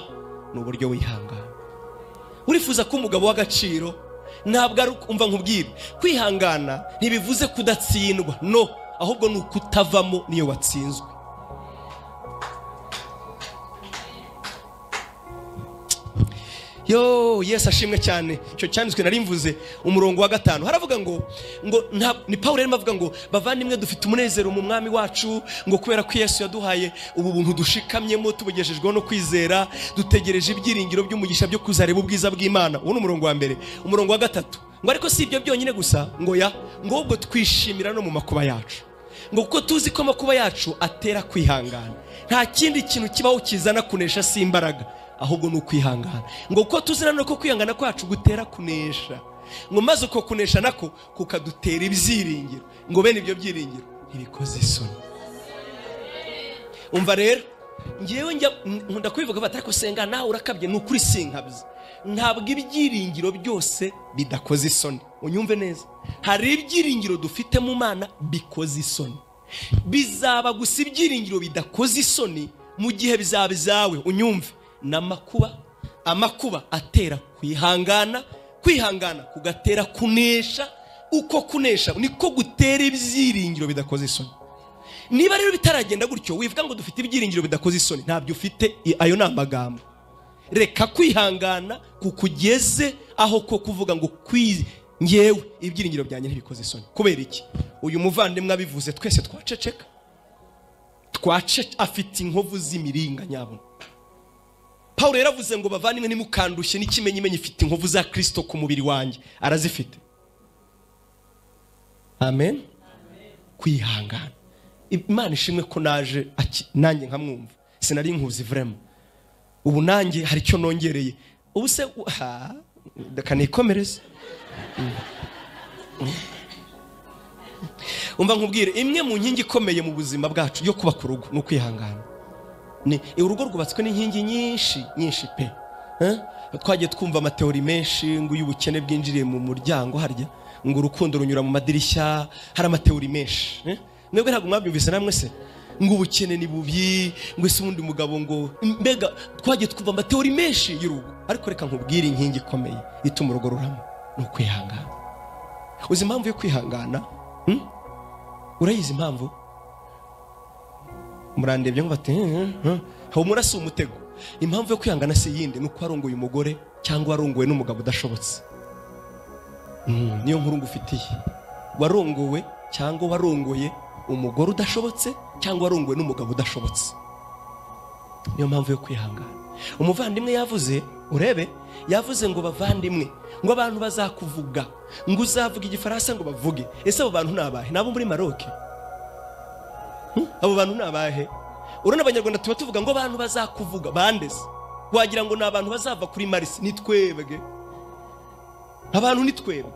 ni uburyo wihangana. Urifuza ko umugabo w'agaciro, ntabwo ari umva nkubwire, kwihangana ntibivuze kudatsindwa, no, ahubwo ni ukutavamo niyo watsinzwe. Yo, Yesu ashimwe cyane. Cyo cyanditswe nari mvuze umurongo wa 5 haravuga ngo ni Paulo yarimo avuga ngo bavandimwe dufite umunezero mu mwami wacu, ngo kubera ko Yesu yaduhaye ubu buntu dushikamyemo tubugejejweho no kwizera, dutegereje ibyiringiro by'umugisha byo kuzareba ubwiza bw'Imana. Uwo ni umurongo wa mbere. Umurongo wa 3 ngo ariko si ibyo byonyine gusa, ngo ubwo twishimira no mu makuba yacu, ngo kuko tuzi ko amakuba yacu atera kwihangana. Nta kindi kintu kibaho kizana kunesha si imbaraga, ahubwo ni ukwihangana. Ngo uko tuzina no ko kwihangana kwacu gutera kunesha, ngo maze uko kunesha nako kukadutera ibyiringiro, ngo bene ibyo byiringiro ntibikoze isoni. Umva rero, ngewe nkunda kubivuga bati ariko senga nawe urakabye, ni ukuri sinkabye. Ntabwo ibyiringiro byose bidakoze isoni. Unyumve neza, hari ibyiringiro dufite mu Mana bikoze isoni. Bizaba gusa ibyiringiro bidakoze isoni mu gihe bizaba izawe. Unyumve, amakuba atera kwihangana, kwihangana kugatera kunesha, uko kunesha niko gutera ibyiringiro bidakoze isoni. Niba rero bitaragenda gutyo wivuga ngo dufite ibyiringiro bidakoze isoni, ntabyo ufite. Ayo ni amagambo. Reka kwihangana kukugeze aho ko kuvuga ngo ngewe ibyiringiro byanjye ntibikoze isoni. Kubera iki? Uyu muvandimwe abivuze twese twaceceka, afite inkovu z'imiringa nyabona. Paulo yaravuze ngo bavandimwe nimukandushye n'ikimenyimenyi ifite inkovu za Kristo ku mubiri wanjye, arazifite. Amen. Kwihangana. Imana ishimwe ko naje nanjye nkamwumva, sinari nkuzi vraiment. Ubu nanjye hari icyo nongereye. Ubu se kanikomereze. Umva nkubwire, imwe mu nkingi ikomeye mu buzima bwacu yo kuba ku rugo no kwihangana. Ni urugo rwubatswe n'inkingi nyinshi pe. Twagiye twumva amateori menshi ngo y'ubukene bwinjiriye mu muryango harya, ngo urukundo runyura mu madirishya, hari amateori menshi. mwebwe ntabwo mwabyumvise namwe se ngo ubukene ni bubi ngo ese ubundi mugabo ngo mbega twagiye twumva amateori menshi y'urugo ariko reka nkubwire inkingi ikomeye ituma urugo ruramo ni ukwihangana. uzi impamvu yo kwihangana? urayizi impamvu? murandebye ngo bati humura si umutego. impamvu yo kwihangana si yindi nuko warongoye umugore cyangwa warongowe n'umugabo udashobotse. niyo nkuru ngufitiye. warongowe cyangwa warongoye umugore udashobotse cyangwa warongowe n'umugabo udashobotse. niyo mpamvu yo kwihangana. umuvandimwe yavuze, urebe, yavuze ngo bavandimwe, ngo abantu bazakuvuga, ngo uzavuga igifaransa ngo bavuge. ese abo bantu nabahe? nabo muri Maroc? abo bantu nabahe? urana abanyarwanda tuba tuvuga ngo abantu bazakuvuga bandeze, wagira ngo nabantu bazava kuri Mars. ni twebwe abantu, ni twebwe.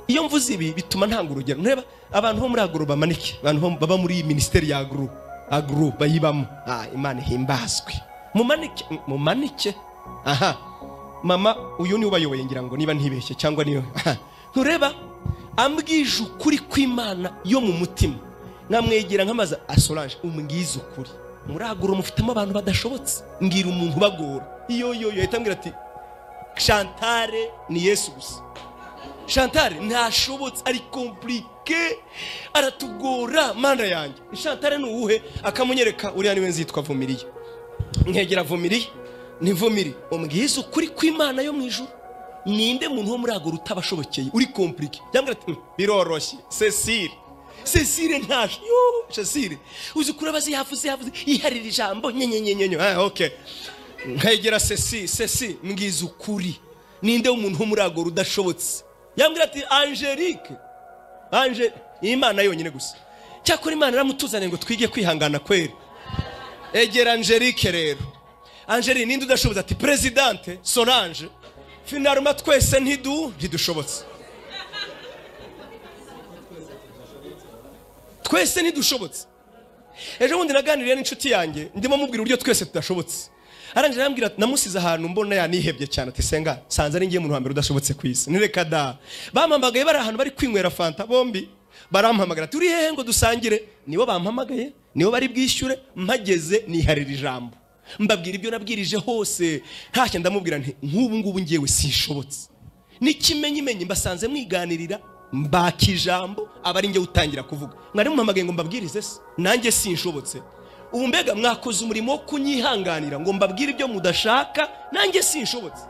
iyo mvuze ibi bituma ntanga urugero. ntureba abantu bo muri agro bamanike, abantu baba muri ministeri ya agro bayibamo. Imana himbazwe. mumanike. aha mama uyu ni ubayoboye ngira ngo niba ntibeshye cyangwa niyo. ntureba ambwije ukuri kw'Imana yo mu mutima, nkamwegera nkamaza Solange umbwize ukuri, muri agro mufitemo abantu badashobotse, ngira umuntu bagora. iyo yahita ambwira ati Chantal ni Yesu gusa. Chantal ntashobotse, ari compliqué, aratugora mana yanjye. Chantal ni uwuhe? akamunyereka uriya niwe nzitwa Vumiriye. nkegera Vumiriye, ni Vumiriye umbwize ukuri kw'Imana yo mu ijuru, ninde muntu wo muri agro utabashobokeye uri compliqué? yambwira ati biroroshye Cecile ntaje. Cecile uzi kurabazi yavuze iharira ijambo nyenyenyenyenyo. Okay. nkegera Cecile mbwiza ukuri, ninde umuntu wo muri agro udashobotse? yambwira ati Angelique. Imana yonyine gusa. cyakora Imana iramutuzane ngo twige kwihangana kwera. egera Angelique rero. Angelique ninde udashobotse? ati Presidente Solange. Finalma twese ntidushobotse. twese ntidushobotse. ejo bundi naganiriye n'inshuti yanjye, ndimo mubwira uburyo twese tudashobotse. arangije arambwira ati namusize ahantu mbona yanihebye cyane, ati senga sanze ari ngiye mu ruhambere udashobotse kwisi. nireka da. bampamagaye bari ahantu bari kwinywera fanta, bombi barampamagara ati uri hehe ngo dusangire. nibo bampamagaye, nibo bari bwishyure. mpageze niharira ijambo, mbabwira ibyo nabwirije hose. ntacyo ndamubwira nti nk'ubu ngubu ngiyewe sinshobotse. n'ikimenyimenyi mbasanze mwiganirira mbaki ijambo abari ngiye utangira kuvuga. mwari mumpamagaye ngo mbabwirize se nanjye sinshobotse. ubu mbega mwakoze umurimo wo kunyihanganira ngo mbabwire ibyo mudashaka, nanjye sinshobotse.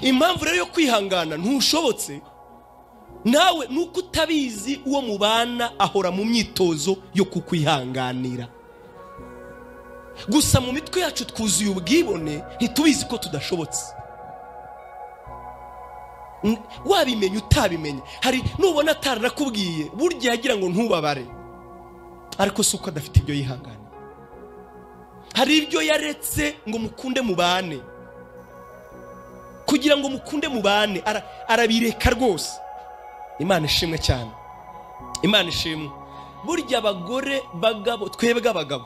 impamvu rero yo kwihangana ntushobotse nawe nuko utabizi uwo mubana ahora mu myitozo yo kukwihanganira. gusa mu mitwe yacu twuzuye ubwibone, ntitubizi ko tudashobotse. wabimenye utabimenye. hari nubona atarakubwiye burya yagira ngo ntubabare, ariko suko adafite ibyo yihangana. hari ibyo yaretse ngo mukunde mubane, kugira ngo mukunde mubane arabireka rwose. Imana ishimwe cyane. Imana ishimwe. burya abagore bagabo, twebwe abagabo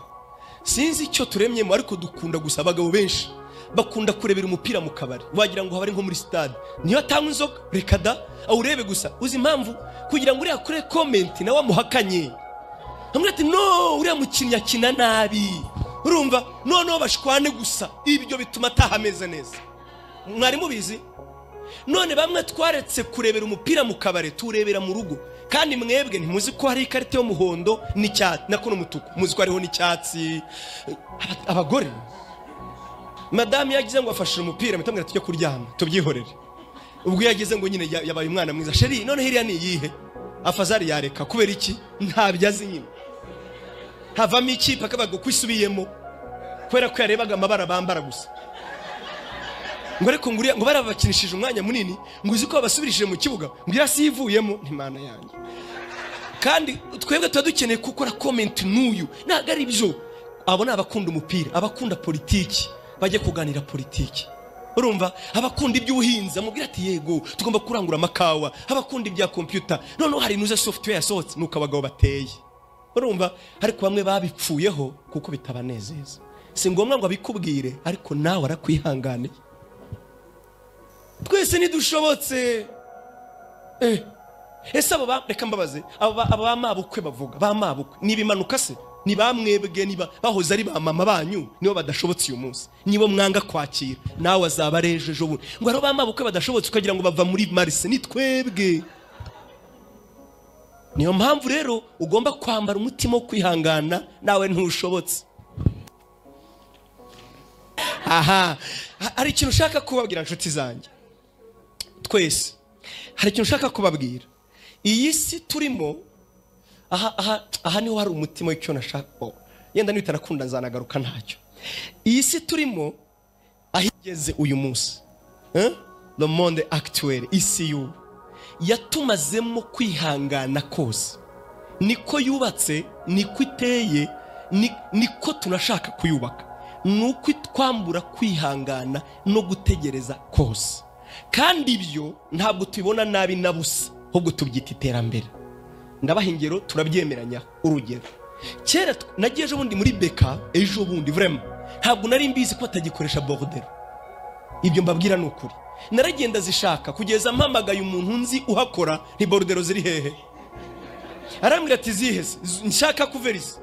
sinzi icyo turemyemo, ariko dukunda gusa. abagabo benshi bakunda kurebera umupira mu kabari, wagira ngo habari nko muri stade. niyo atanga inzoga reka da awurebe gusa. uzi impamvu? kugira ngo uriya kure comment nawe amuhakanye, amwe ati no uriya mukinnyi akina nabi, urumva no bashwane gusa. ibyo bituma atahameze neza. mwari mubizi? none bamwe twaretse kurebera umupira mu kabare, turebera mu rugo. kandi mwebwe ntimuzi ko hari ikarita y'umuhondo n'icyatsi nako n'umutuku, muzi ko hariho n'icyatsi. abagore madame yagize ngo afashije umupira, mutamwira tujye kuryama tubyihorere. ubwo yagize ngo nyine yabaye umwana mwiza. sheri none hiriya ni iyihe? afazari yareka kubera iki? ntabyazi nyine. havamo ikipe akabaga kwisubiyemo kubera ko yarebaga amabara bambara gusa. ngo ariko ngo barabakinishije umwanya munini, ngo uzi ko babasubirishije mu kibuga, ngo irasi yivuyemo. ntimana yanjye. kandi twebwe tuba dukeneye gukora comment n'uyu, ntabwo ari byo. abo ni abakunda umupira, abakunda politiki, bajye kuganira politiki. urumva? abakunda iby'ubuhinzi amubwira ati yego tugomba kurangura amakawa. abakunda ibya computer, noneho hari nuze software yasohotse, nuko abagabo bateye. urumva? ariko bamwe babipfuyeho kuko bitabanezeza. si ngombwa ngo abikubwire, ariko nawe arakwihangane. twese ntidushobotse. ese abo reka mbabaze abo bamabukwe bavuga bamabukwe nibimanuka se ni bamwebwe niba bahoze ari ba mama banyu nibo badashobotse uyu munsi nibo mwanga kwakira nawe azaba reje ejo bundi ngo aro bamabukwe badashobotse ukagira ngo bava muri Marse ni twebwe. Niyo mpamvu rero ugomba kwambara umutima wo kwihangana nawe ntushobotse. Aha, hari ikintu ushaka kubabwira inshuti zanjye twese, hari ikintu ushaka kubabwira. Iyi si turimo aha niho hari umutima w'icyo nashaka. Yenda nitarakunda nzanagaruka ntacyo. Iyi si turimo ahigeze uyu munsi, le monde actuel, isi y'ubu yatumazemo kwihangana kose. Niko yubatse, niko iteye, niko tunashaka kuyubaka. Nuko twambura kwihangana no gutegereza kose. Kandi ibyo ntabwo tubibona nabi na busa, ahubwo tubyita iterambere. Ndabaha ingero turabyemeranya. Urugero, kera nagiye ejo bundi muri beka, ejo bundi vraiment ntabwo nari mbizi ko atagikoresha bordero. Ibyo mbabwira ni ukuri. Naragenda zishaka kugeza mpamagaye umuntu nzi uhakora, ni bordero ziri hehe. Arambwira ati zihese nshaka kuverisa.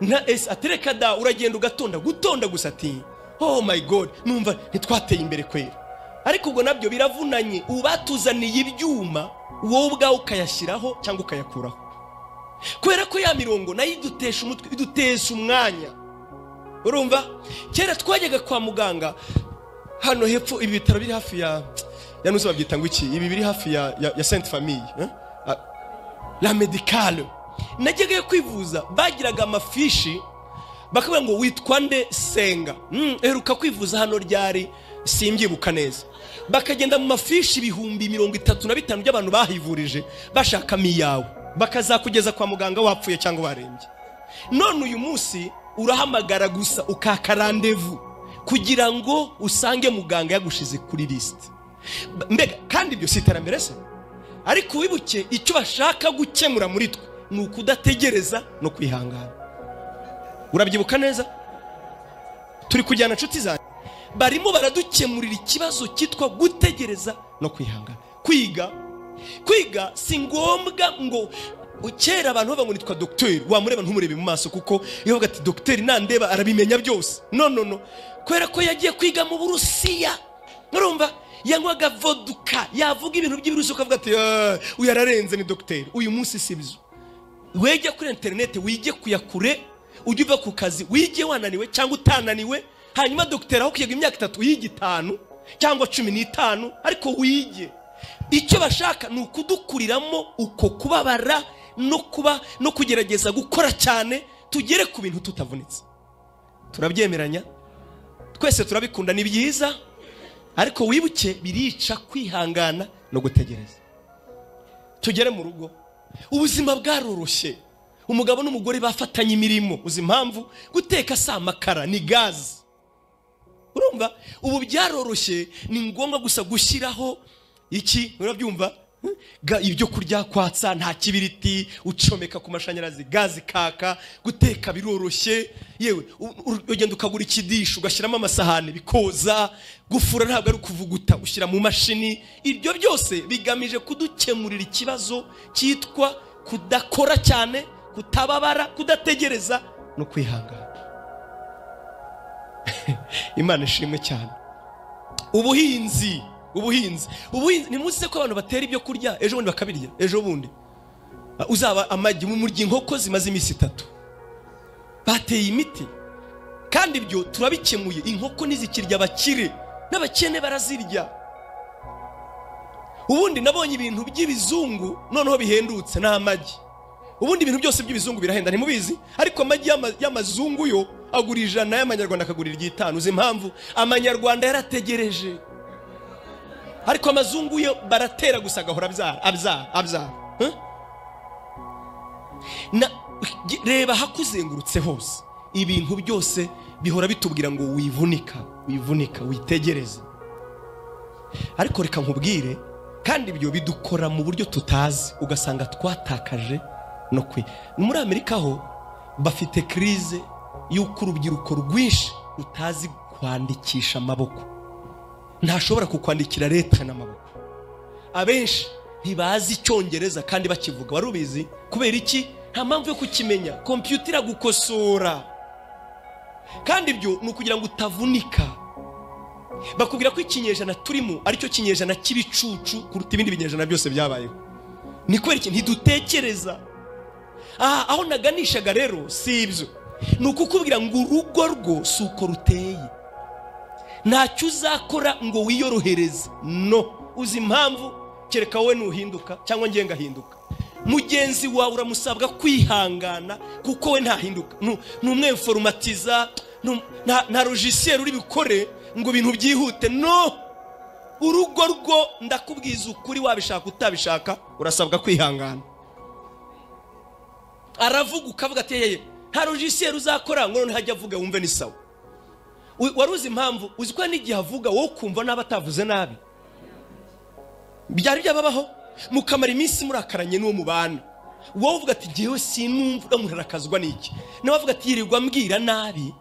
Na atereka da uragenda gutonda gusa ati oh my god numva ntitwateye imbere kwera. Ariko ubwo nabyo biravunanye. Ubatuzaniye ibyuma wowe ubwawe ukayashyiraho cyangwa ukayakuraho. Kwera ko ya mirongo nayo idutesha umutwe, idutesha umwanya. Urumva kera twajyaga kwa muganga hano hepfo, ibi bitaro biri hafi ya nuzo babyita ngo iki, ibi biri hafi ya Sainte Famille, la médicale. Najyaga kwivuza bagiraga amafishi bakabwira ngo witwa nde Senga, eruka kwivuza hano ryari simbyibuka neza. Bakagenda mu mafishi ibihumbi 35 by'abantu bahivurije bashaka miyawe, bakazakugeza kwa muganga wapfuye cyangwa warembye. None uyu munsi urahamagara gusa ukaka rendezvous kugira ngo usange muganga yagushize kuri list. Mbega kandi ibyo siterambere se? Ariko wibuke icyo bashaka gukemura muri twe ni ukudategereza no kwihangana. Urabyibuka neza? Turi kujyana inshuti zanjye, barimo baradukemurira ikibazo cyitwa gutegereza no kwihangana. Kwiga si ngombwa ngo kera abantu bavuga ngo nitwa docteur, wamureba ntumurebe mu maso kuko iyo uvuga ati docteur nandeba arabimenya byose. No. Kwera ko yagiye kwiga mu Burusiya, urumva yanywaga vodka, yavuga ibintu by'ibirusi ukavuga ati uyararenze ni docteur. Uyu munsi sibyo. Wejya kuri internet wige kuyakure, ujye uva ku kazi wige wananiwe cyangwa utananiwe, hanyuma docteur aho kwiga imyaka 3 yige 5 cyangwa 15, ariko wige. Icyo bashaka ni ukudukuriramo uko kubabara no kugerageza gukora cyane tugere ku bintu tutavunitse. Turabyemeranya twese, turabikunda, ni byiza. Ariko wibuke birica kwihangana no gutegereza. Tugere mu rugo, ubuzima bwaroroshye, umugabo n'umugore bafatanye imirimo. Uzi impamvu? Guteka sa makara ni gazi. Urumva ubu byaroroshye, ni ngombwa gusa gushyiraho iki, urabyumva, ibyo kurya kwatsa nta kibiriti, ucomeka ku mashanyarazi, gazi kaka. Guteka biroroshye, yewe ugenda ukagura ikidisho ugashyiramo amasahani bikoza. Gufura ntabwo ari ukuvuguta, ushyira mu mashini. Ibyo byose bigamije kudukemurira ikibazo cyitwa kudakora cyane, kutababara, kudategereza no kwihangana. Imana ishimwe cyane. Ubuhinzi ni munsi ko abantu batera ibyo kurya ejo bundi bakabirya. Ejo bundi uzaba amagi mu muryi, inkoko zimaze iminsi 3 bateye imiti. Kandi ibyo turabikemuye. Inkoko nizikirya abakire n'abakene barazirya. Ubundi nabonye ibintu by'ibizungu noneho bihendutse na amagi. Ubundi ibintu byose by'ibizungu birahenda, ntimubizi? Ariko amagi y'amazungu yo agura 100, y'amanyarwanda akagurira 5. Uzi impamvu? Amanyarwanda yarategereje. Ariko amazungu yo baratera gusa gahora abyara. Reba hakuzengurutse hose, ibintu byose bihora bitubwira ngo wivunika witegereze. Ariko reka nkubwire, kandi ibyo bidukora mu buryo tutazi, ugasanga twatakaje no muri Amerika ho bafite crise y'uko urubyiruko rwinshi rutazi kwandikisha amaboko. Ntashobora kukwandikira leta n'amaboko. Abenshi ntibazi icyongereza kandi bakivuga. Wari ubizi? Kubera iki? Nta mpamvu yo kukimenya. Computer iragukosora, kandi ibyo ni ukugira ngo utavunika. Bakubwira ko ikinyejana turimo aricyo kinyejana cy'ibicucu kuruta ibindi binyejana byose byabayeho. Ni kubera iki? Ntidutekereza. Aho naganishaga rero si ibyo, ni ukukubwira ngo urugo rwo si uko ruteye. Ntacyo uzakora ngo wiyorohereze, no. Uzi impamvu? Kereka wowe nuhinduka cyangwa ngiye ngahinduka. Mugenzi wawe uramusabwa kwihangana kuko we ntahinduka. Numwemformatiza, nta logiciel uri bikore ngo ibintu byihute, no. Urugo rwo ndakubwiza ukuri, wabishaka utabishaka urasabwa kwihangana. Aravuga ukavuga ati yeye nta logiciel uzakora ngo none hajya avuga wumve ni sawa. Waruzi impamvu? Uzi ko n'igihe avuga wowe kumva nabi atavuze nabi. Byari byababaho mukamara iminsi murakaranye n'uwo mubana, wowe uvuga ati ngewe sinumva murakazwa n'iki, nawe avuga ati yirirwa mbwira nabi.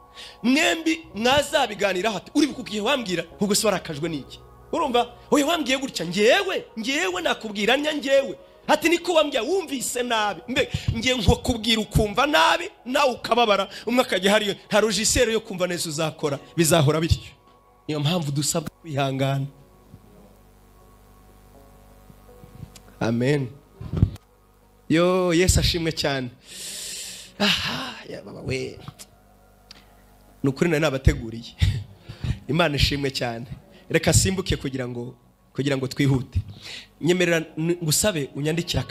Mwembi mwazabiganira hati uri bukugiye wambwira ubwo se warakajwe n'iki? Urumva? Oye wambwiye gutya, ngewe nakubwira ngewe ati niko wambwiye wumvise nabi. Ngiye nko kubwira ukumva nabi nawe ukababara, umwe akajya hariyo. Nta logiciel yo kumva neza uzakora, bizahora bityo. Niyo mpamvu dusabwa kwihangana. Amen. Yo, Yesu ashimwe cyane. Ya baba we, nukuri nabateguriye. Imana ishimwe cyane. Reka simbuke kugira ngo twihute. Nyemerera ngusabe unyandikira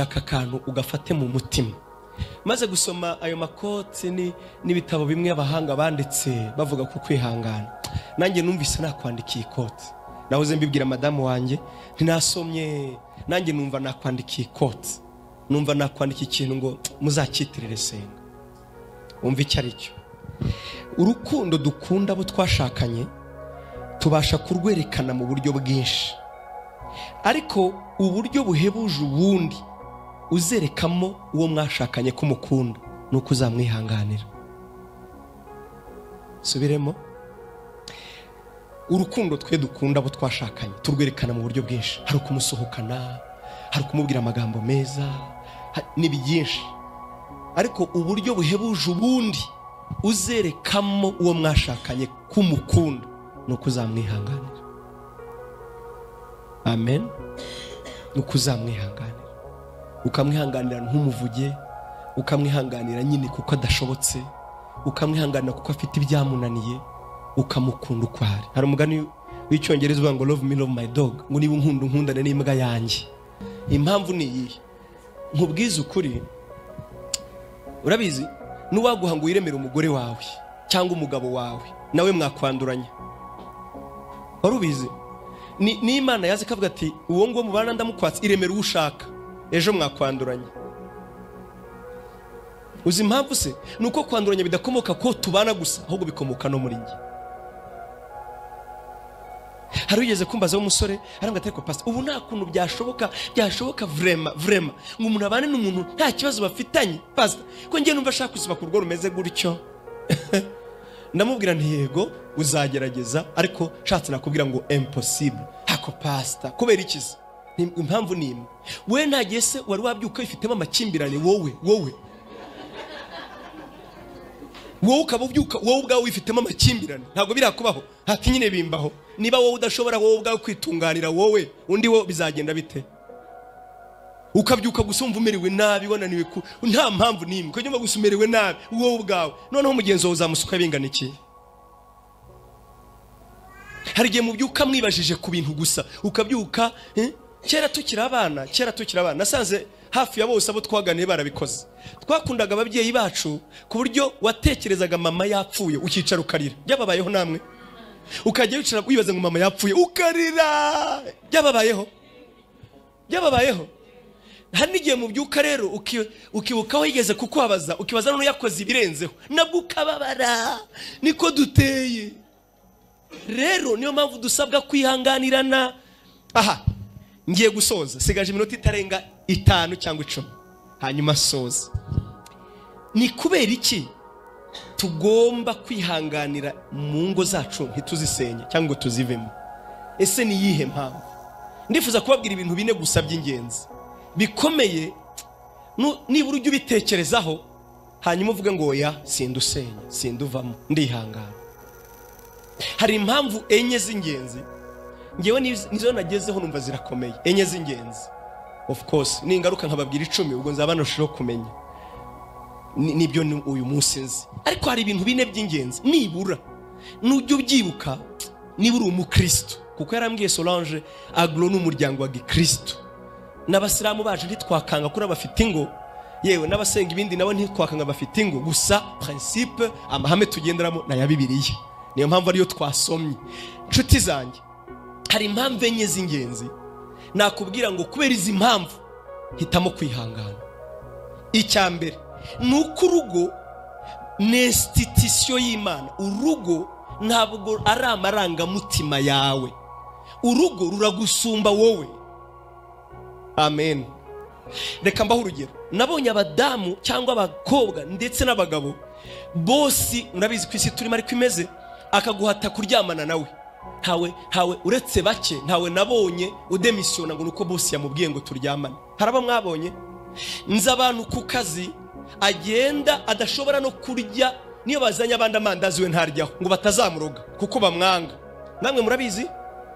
aka kantu ugafate mu mutima. Maze gusoma ayo makoti n'ibitabo bimwe abahanga banditse bavuga ku kwihangana, nanjye numvise nakwandikiye ikoti. Nahoze mbibwira madamu wanjye ntinasomye, nanjye numva nakwandikiye ikoti, numva nakwandika ikintu ngo muzakitirire senga. Umva icyo ari cyo. Urukundo dukunda abo twashakanye tubasha kurwerekana mu buryo bwinshi, ariko uburyo buhebuje ubundi uzerekamo uwo mwashakanye ko mukunda nuko uzamwihanganira. Subiremo. Urukundo twe dukunda abo twashakanye turwerekana mu buryo bwinshi. Hari ukumusohokana, hari kumubwira amagambo meza, n'ibyinshi, ariko uburyo buhebuje ubundi uzerekamo uwo mwashakanye kumukunda nuko uzamwihanganira. Amen. Nuko uzamwihanganira, ukamwihanganira ntumuvuge, ukamwihanganira nyine kuko adashobotse, ukamwihanganira kuko afite ibyamunaniye, ukamukunda uko ari. Hari umugani w'icyongereza uvuga ngo love me love my dog, ngo niba unkundane n'imbwa yanjye. Impamvu ni iyi, nkubwiza ukuri, urabizi nuwaguha ngo wiremere umugore wawe cyangwa umugabo wawe nawe mwakwanduranya. Wari ubizi? Ni Imana yaze kavuga ati uwo ngo mubana ndamukwatse iremere ushaka, ejo mwakwanduranya. Uzi impamvu se? Nuko kwanduranya bidakomoka ko tubana gusa, ahubwo bikomoka no muri njye. Hari ugeze kumbaza w'umusore arambwa ati ko pastor ubu nta kuntu byashoboka vraiment ngo umuntu abane n'umuntu nta kibazo bafitanye pastor, ko ngiye numva ashaka kuziba ku rugo rumeze gutyo. Ndamubwira nti yego uzagerageza, ariko shatse nakubwira ngo impossible. Hako pastor kubera ikizi? Impamvu ni imwe. We ntagiye se wari wabyuka ifitemo amakimbirane wowe ukabubyuka wowe ubwawe wifitemo amakimbirane, ntabwo birakubaho. Hati nyine bimbaho. Niba wowe udashobora wowe ubwawe kwitunganira wowe, undi wo bizagenda bite? Ukabyuka gusumva umerewe nabi, wananiwe nta mpamvu nimwe, ko nyuma gusumerewe nabi wowe ubwawe, noneho mugenzi wawe uzamusuka bingana iki? Hari igihe mubyuka mwibajije ku bintu gusa, ukabyuka kera tukira abana nasanze hafi ya bose abo twaganiye barabikoze. Twakundaga ababyeyi bacu ku buryo watekerezaga mama yapfuye ukicara ukarira. Byababayeho namwe? Ukajya wicara wibaza ngo mama yapfuye ukarira. Byababayeho? Hari n'igihe mubyuka rero ukibuka aho yigeze kukubabaza, ukibaza none yakoze ibirenzeho, nabwo ukababara. Niko duteye rero. Niyo mpamvu dusabwa kwihanganirana. Ngiye gusoza, sigaje iminota itarenga 5 cyangwa 10 hanyuma soza. Ni kubera iki tugomba kwihanganira mu ngo zacu ntituzisenya cyangwa tuzivemo? Ese ni yihe mpamvu? ndifuza kubabwira ibintu bine gusa by'ingenzi bikomeye, nibura ujye ubitekerezaho hanyuma uvuge ngo oya sindusenya sinduvamo ndihangana. Hari impamvu enye z'ingenzi ngewe nizo nagezeho numva zirakomeye, enye z'ingenzi. Of course ningaruka nkababwira 10 ubwo nzaba nashobora kumenya nibyo uyu munsi nzi, ariko hari ibintu bine by'ingenzi nibura nujye ubyibuka nibura umukristo, kuko yarambwiye Solange aglo n'umuryango wa Gikristo, n'abasilamu baje ntitwakanga kuri abafite ingo, yewe n'abasenga ibindi nabo ntitwakanga bafite ingo, gusa principe amahame tugenderamo na ya Bibiliya, niyo mpamvu ariyo twasomye. Nshuti zanjye, hari impamvu enye z'ingenzi nakubwira ngo kubera izi mpamvu hitamo kwihangana. Icyambere nuko urugo ni institution y'Imana. Urugo ntabwo ari amarangamutima yawe, urugo ruragusumba wowe. Amen. Reka mbaho urugero, nabonye abadamu cyangwa abakobwa ndetse n'abagabo bose, murabizi ku isi turimo ariko imeze, akaguhata kuryamana nawe. Hawe uretse bake ntawe nabonye udemisiona ngo nuko bosi yamubwiye ngo turyamane. Haraba mwabonye nzi abantu ku kazi agenda adashobora no kurya, niyo bazanye abandi amandazi we ntaryaho ngo batazamuroga kuko bamwanga. Namwe murabizi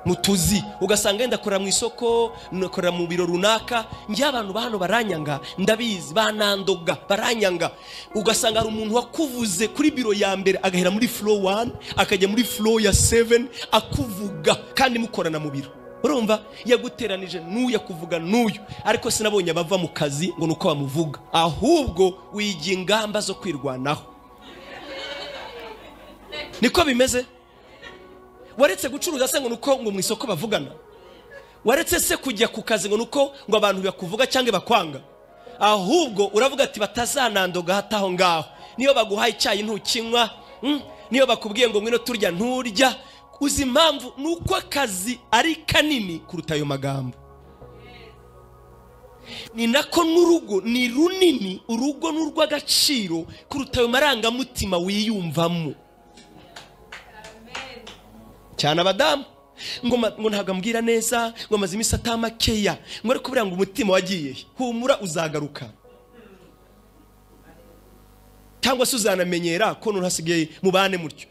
mutuzi, ugasanga yenda korera mu isoko, nakorera mu biro runaka, ngiye abantu bahano baranyanga, ndabizi banandoga baranyanga. Ugasanga hari umuntu wakuvuze kuri biro ya mbere agahera muri floor 1 akajya muri floor ya 7 akuvuga kandi mukorana mu biro. Urumva yaguteranije n'uya kuvuga n'uyu, ariko sinabonye abava mu kazi ngo nuko bamuvuga, ahubwo wiga ingamba zo kwirwanaho. Niko bimeze. Waretse gucuruza se ngo nuko ngo mu isoko bavugana? Waretse se kujya ku kazi ngo nuko ngo abantu bakuvuga cyangwa bakwanga? Ahubwo uravuga ati batazanandoga hataho ngaho. Niyo baguhaye icyayi ntukinywa, niyo bakubwiye ngo ngwino turya nturya. Uzi impamvu nuko akazi ari kanini kuruta ayo magambo. Ni nako n'urugo ni runini, urugo n'urw'agaciro kuruta ayo marangamutima wiyumvamo. Cyane abadamu ngo ntago ambwira neza, ngo amaze imisi atamakeya, ngo ariko buriya ngo umutima wagiye, humura uzagaruka. Cyangwa se uzanamenyera ko ntuhasigaye mubane mutyo.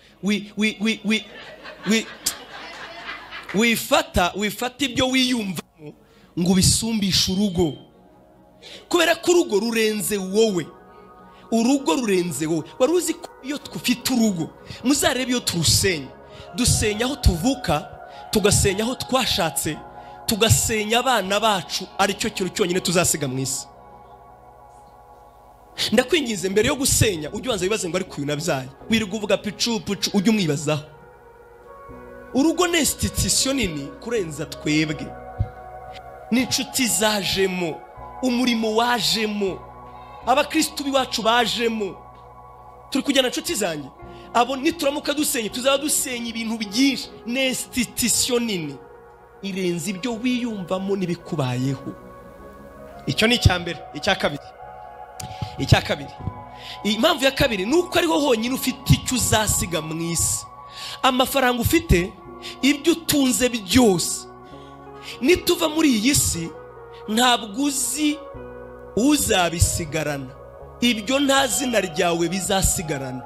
Wifata ibyo wiyumvamo ngo bisumbishe urugo, kubera ko urugo rurenze wowe. Urugo rurenze wowe. Wari uzi ko iyo twufite urugo muzarebe iyo turusenya, dusenya aho tuvuka, tugasenya aho twashatse, tugasenya abana bacu, ari cyo kintu cyonyine tuzasiga mu isi. Ndakwinginze mbere yo gusenya ujye ubanza wibaze ngo ari kuyu nabyaye, wirirwa uvuga picu ujye umwibazaho. Urugo ni institution nini kurenza twebwe. N'inshuti zajemo, umurimo wajemo, abakristo biwacu bajemo. Turi kujyana inshuti zanjye, abo nituramuka dusenye tuzaba dusenya ibintu byinshi. Ni institution nini irenze ibyo wiyumvamo nibikubayeho. Icyo ni icyambere. Icya kabiri, impamvu ya kabiri nuko ariho honyine ufite icyo uzasiga mu isi. Amafaranga ufite, ibyo utunze byose, nituva muri iyi si ntabwo uzi uzabisigarana. Ibyo nta zina ryawe bizasigarana,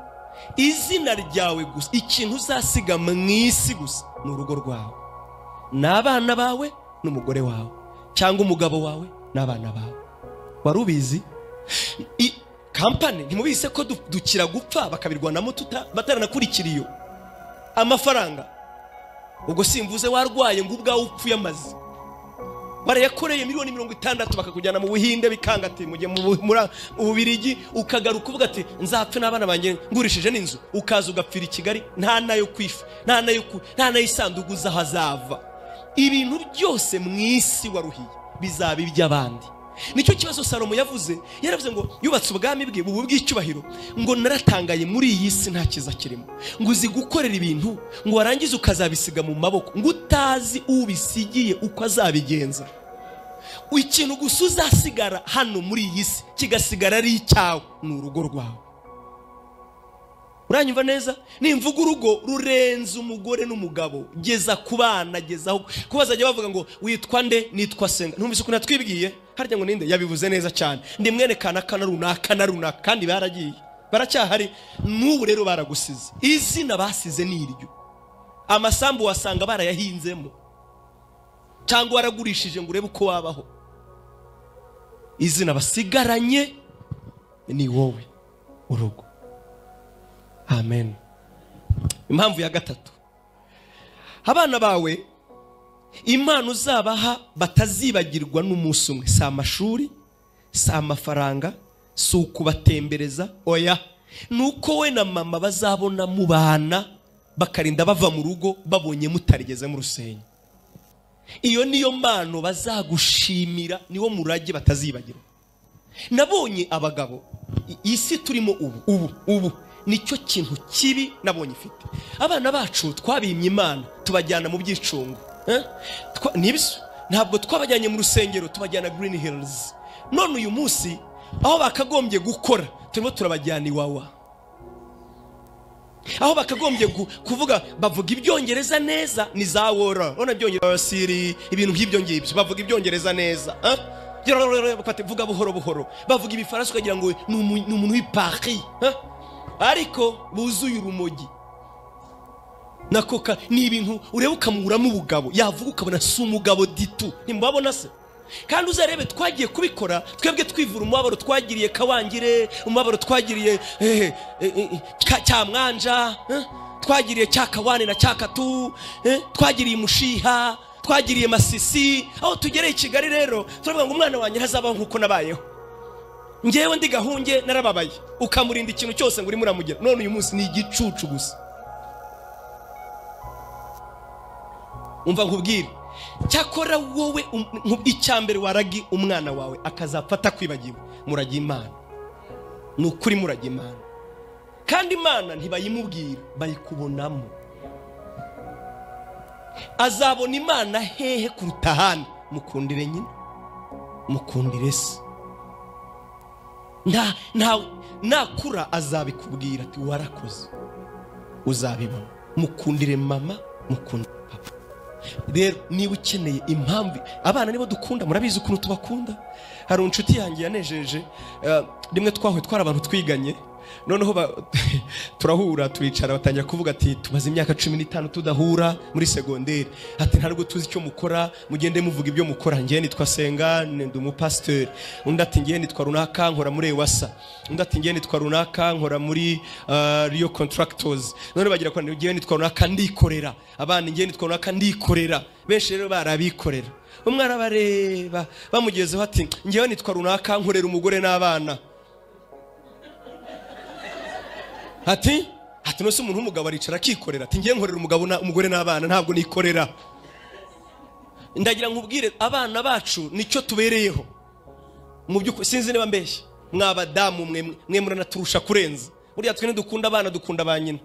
izina ryawe gusa. Ikintu uzasiga mu isi gusa ni urugo rwawe, n'abana bawe n'umugore wawe, cyangwa umugabo wawe n'abana bawe. Wari ubizi? Kampani ntimubise ko dukira gupfa bakabirwanamo bataranakurikira iyo amafaranga. Ubwo simvuze warwaye ngo ubwawe upfuye amazi, barayakoreye miliyoni 60 bakakujyana mu Buhinde bikanga ati mujye mu Bubiligi, ukagaruka uvuga ati nzapfe n'abana banjye ngurishije n'inzu, ukaza ugapfira i Kigali nta nayo kwifa, nta nayo isanduku zahazava. Ibintu byose mu isi waruhiye bizaba iby'abandi. Nicyo kibazo Salomo yavuze. Yaravuze ngo yubatse ubwami bwe bubu bw'icyubahiro, ngo naratangaye muri iyi si nta kiza kirimo, ngo uzi gukorera ibintu ngo warangize ukazabisiga mu maboko, ngo utazi ubisigiye uko azabigenza. Ikintu gusa uzasigara hano muri iyi si kigasigara ari icyawe, ni urugo rwawe. uranyumva neza? Nimvuga urugo rurenze umugore n'umugabo, geza ku bana, gezaho kubazajya bavuga ngo witwa nde? Nitwa Senga. Ntumvise ukuntu twibwiye harya ngo ninde? Yabivuze neza cyane, ndi mwene kanaka na runaka kandi baragiye baracyahari n'ubu rero baragusize. Izina basize niryo, amasambu wasanga barayahinzemo cyangwa waragurishije ngo urebe uko wabaho. Izina basigaranye ni wowe, urugo. Amen. Impamvu ya gatatu, abana bawe impano uzabaha batazibagirwa n'umunsi umwe, si amashuri, si amafaranga, si ukubatembereza, oya, nuko we na mama bazabona mubana bakarinda bava mu rugo babonye mutarigeze mu rusenyo. Iyo niyo mpano bazagushimira, niwo murage batazibagirwa. Nabonye abagabo, isi turimo ubu nicyo kintu kibi nabonye ifite. Abana bacu twabimye Imana tubajyana mu byicungo, nibiso ntabwo twabajyanye mu rusengero, tubajyana Green Hills. None uyu munsi aho bakagombye gukora turimo turabajyana Iwawa. Aho bakagombye kuvuga bavuga ibyongereza neza ni za wora, ona byongereza siri, ibintu nk'ibyo ngibyo bavuga ibyongereza neza, vuga buhoro buhoro, bavuga ibifaransa ukagira ngo ni umuntu w'Iparis, ariko buzuye urumogi nakoka. Ni ibintu ureba ukamuramo ubugabo, yavuga ukabona si umugabo ditu. Ntimbabona se? Kandi uzarebe twagiye kubikora twebwe twivura umubabaro twagiriye Kawangire, umubabaro twagiriye Cyamwanja, twagiriye Cyakawane na Cyakatu, twagiriye Mushiha, twagiriye Masisi. Aho tugereye Kigali rero turavuga ngo umwana wanjye hazabaho nkuko nabayeho. Ngewe ndi Gahunge narababaye, ukamurinda ikintu cyose ngo uri muramugera. None uyu munsi ni igicucu gusa. Umva nkubwire, cyakora wowe icyambere waragi umwana wawe akazapfata kwibagiwe, muragi Imana. Nukuri muragi Imana, kandi Imana ntibayimubwira, bayikubonamo. Azabona Imana hehe kuruta hano? Mukundire nyine, mukundire se. Nakura azabikubwira ati warakoze, uzabibona. Mukundire mama, mukundire papa. Rero niba ukeneye impamvu, abana nibo dukunda, murabizi ukuntu tubakunda. Hari inshuti yanjye yanejeje, rimwe twahuye twari abantu twiganye, noneho turahura turicara batangira kuvuga ati tumaze imyaka 15 tudahura muri segonderi, ati ntabwo tuzi icyo mukora, mugende muvuga ibyo mukora. Ngiye nitwa Senga, ndi umupasteur. Undi ati ngiye nitwa runaka nkora muri Ewasa. Undi ati ngiye nitwa runaka nkora muri Rio Contractors. None bagira ko ngiye nitwa runaka ndikorera. Abana ngiye nitwa runaka ndikorera. Benshi rero barabikorera. Umwana bareba bamugezeho ati ngiye nitwa runaka nkorera umugore n'abana. Ati no se umuntu w'umugabo aricara akikorera, ati ngiye nkorera umugore n'abana, ntabwo nikorera. Ndagira nkubwire abana bacu nicyo tubereyeho. Mu byuko sinzi niba mbeshye, mwabadamu mwe muranaturusha kurenza. Buriya twe dukunda abana, dukunda ba nyina.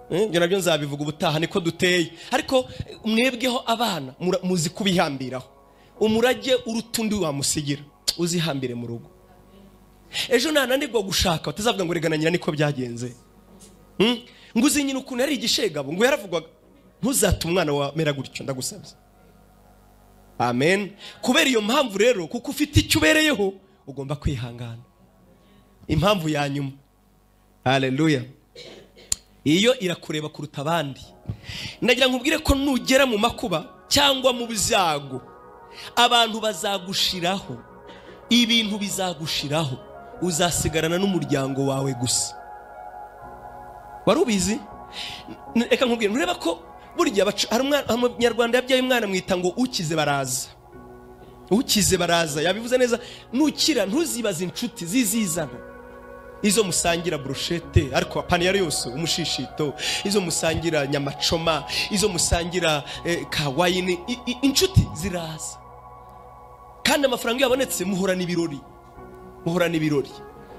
Byo nabyo nzabivuga ubutaha niko duteye. Ariko mwebweho abana muzi kubihambiraho. Umurage urutundi wamusigira, uzihambire mu rugo. Ejo nananirwa gushaka batazavuga ngo regana nyina niko byagenze. Nguzi nyina ukuntu ari igishegabo ngo yaravugwaga, ntuzate umwana wa mera gutyo ndagusabye. Amen. Kubera iyo mpamvu rero, kuko ufite icyo ubereyeho, ugomba kwihangana. Impamvu ya nyuma, haleluya, iyo irakureba kuruta abandi. Ndagira nkubwire ko nugera mu makuba cyangwa mu bizago, abantu bazagushiraho, ibintu bizagushiraho, uzasigarana n'umuryango wawe gusa. Warubizi? Eka nkubwire, nureba ko burya hari umunyarwanda yabyaye umwana mwita ngo ukize baraza. Ukize baraza, yabivuze neza. Nukira ntuzibaze inshuti zizizana, izo musangira brochette ariko paniyari yose umushishito, izo musangira nyamacoma, izo musangira kawayini, inshuti ziraza. Kandi amafaranga yabonetse muhorana ibirori.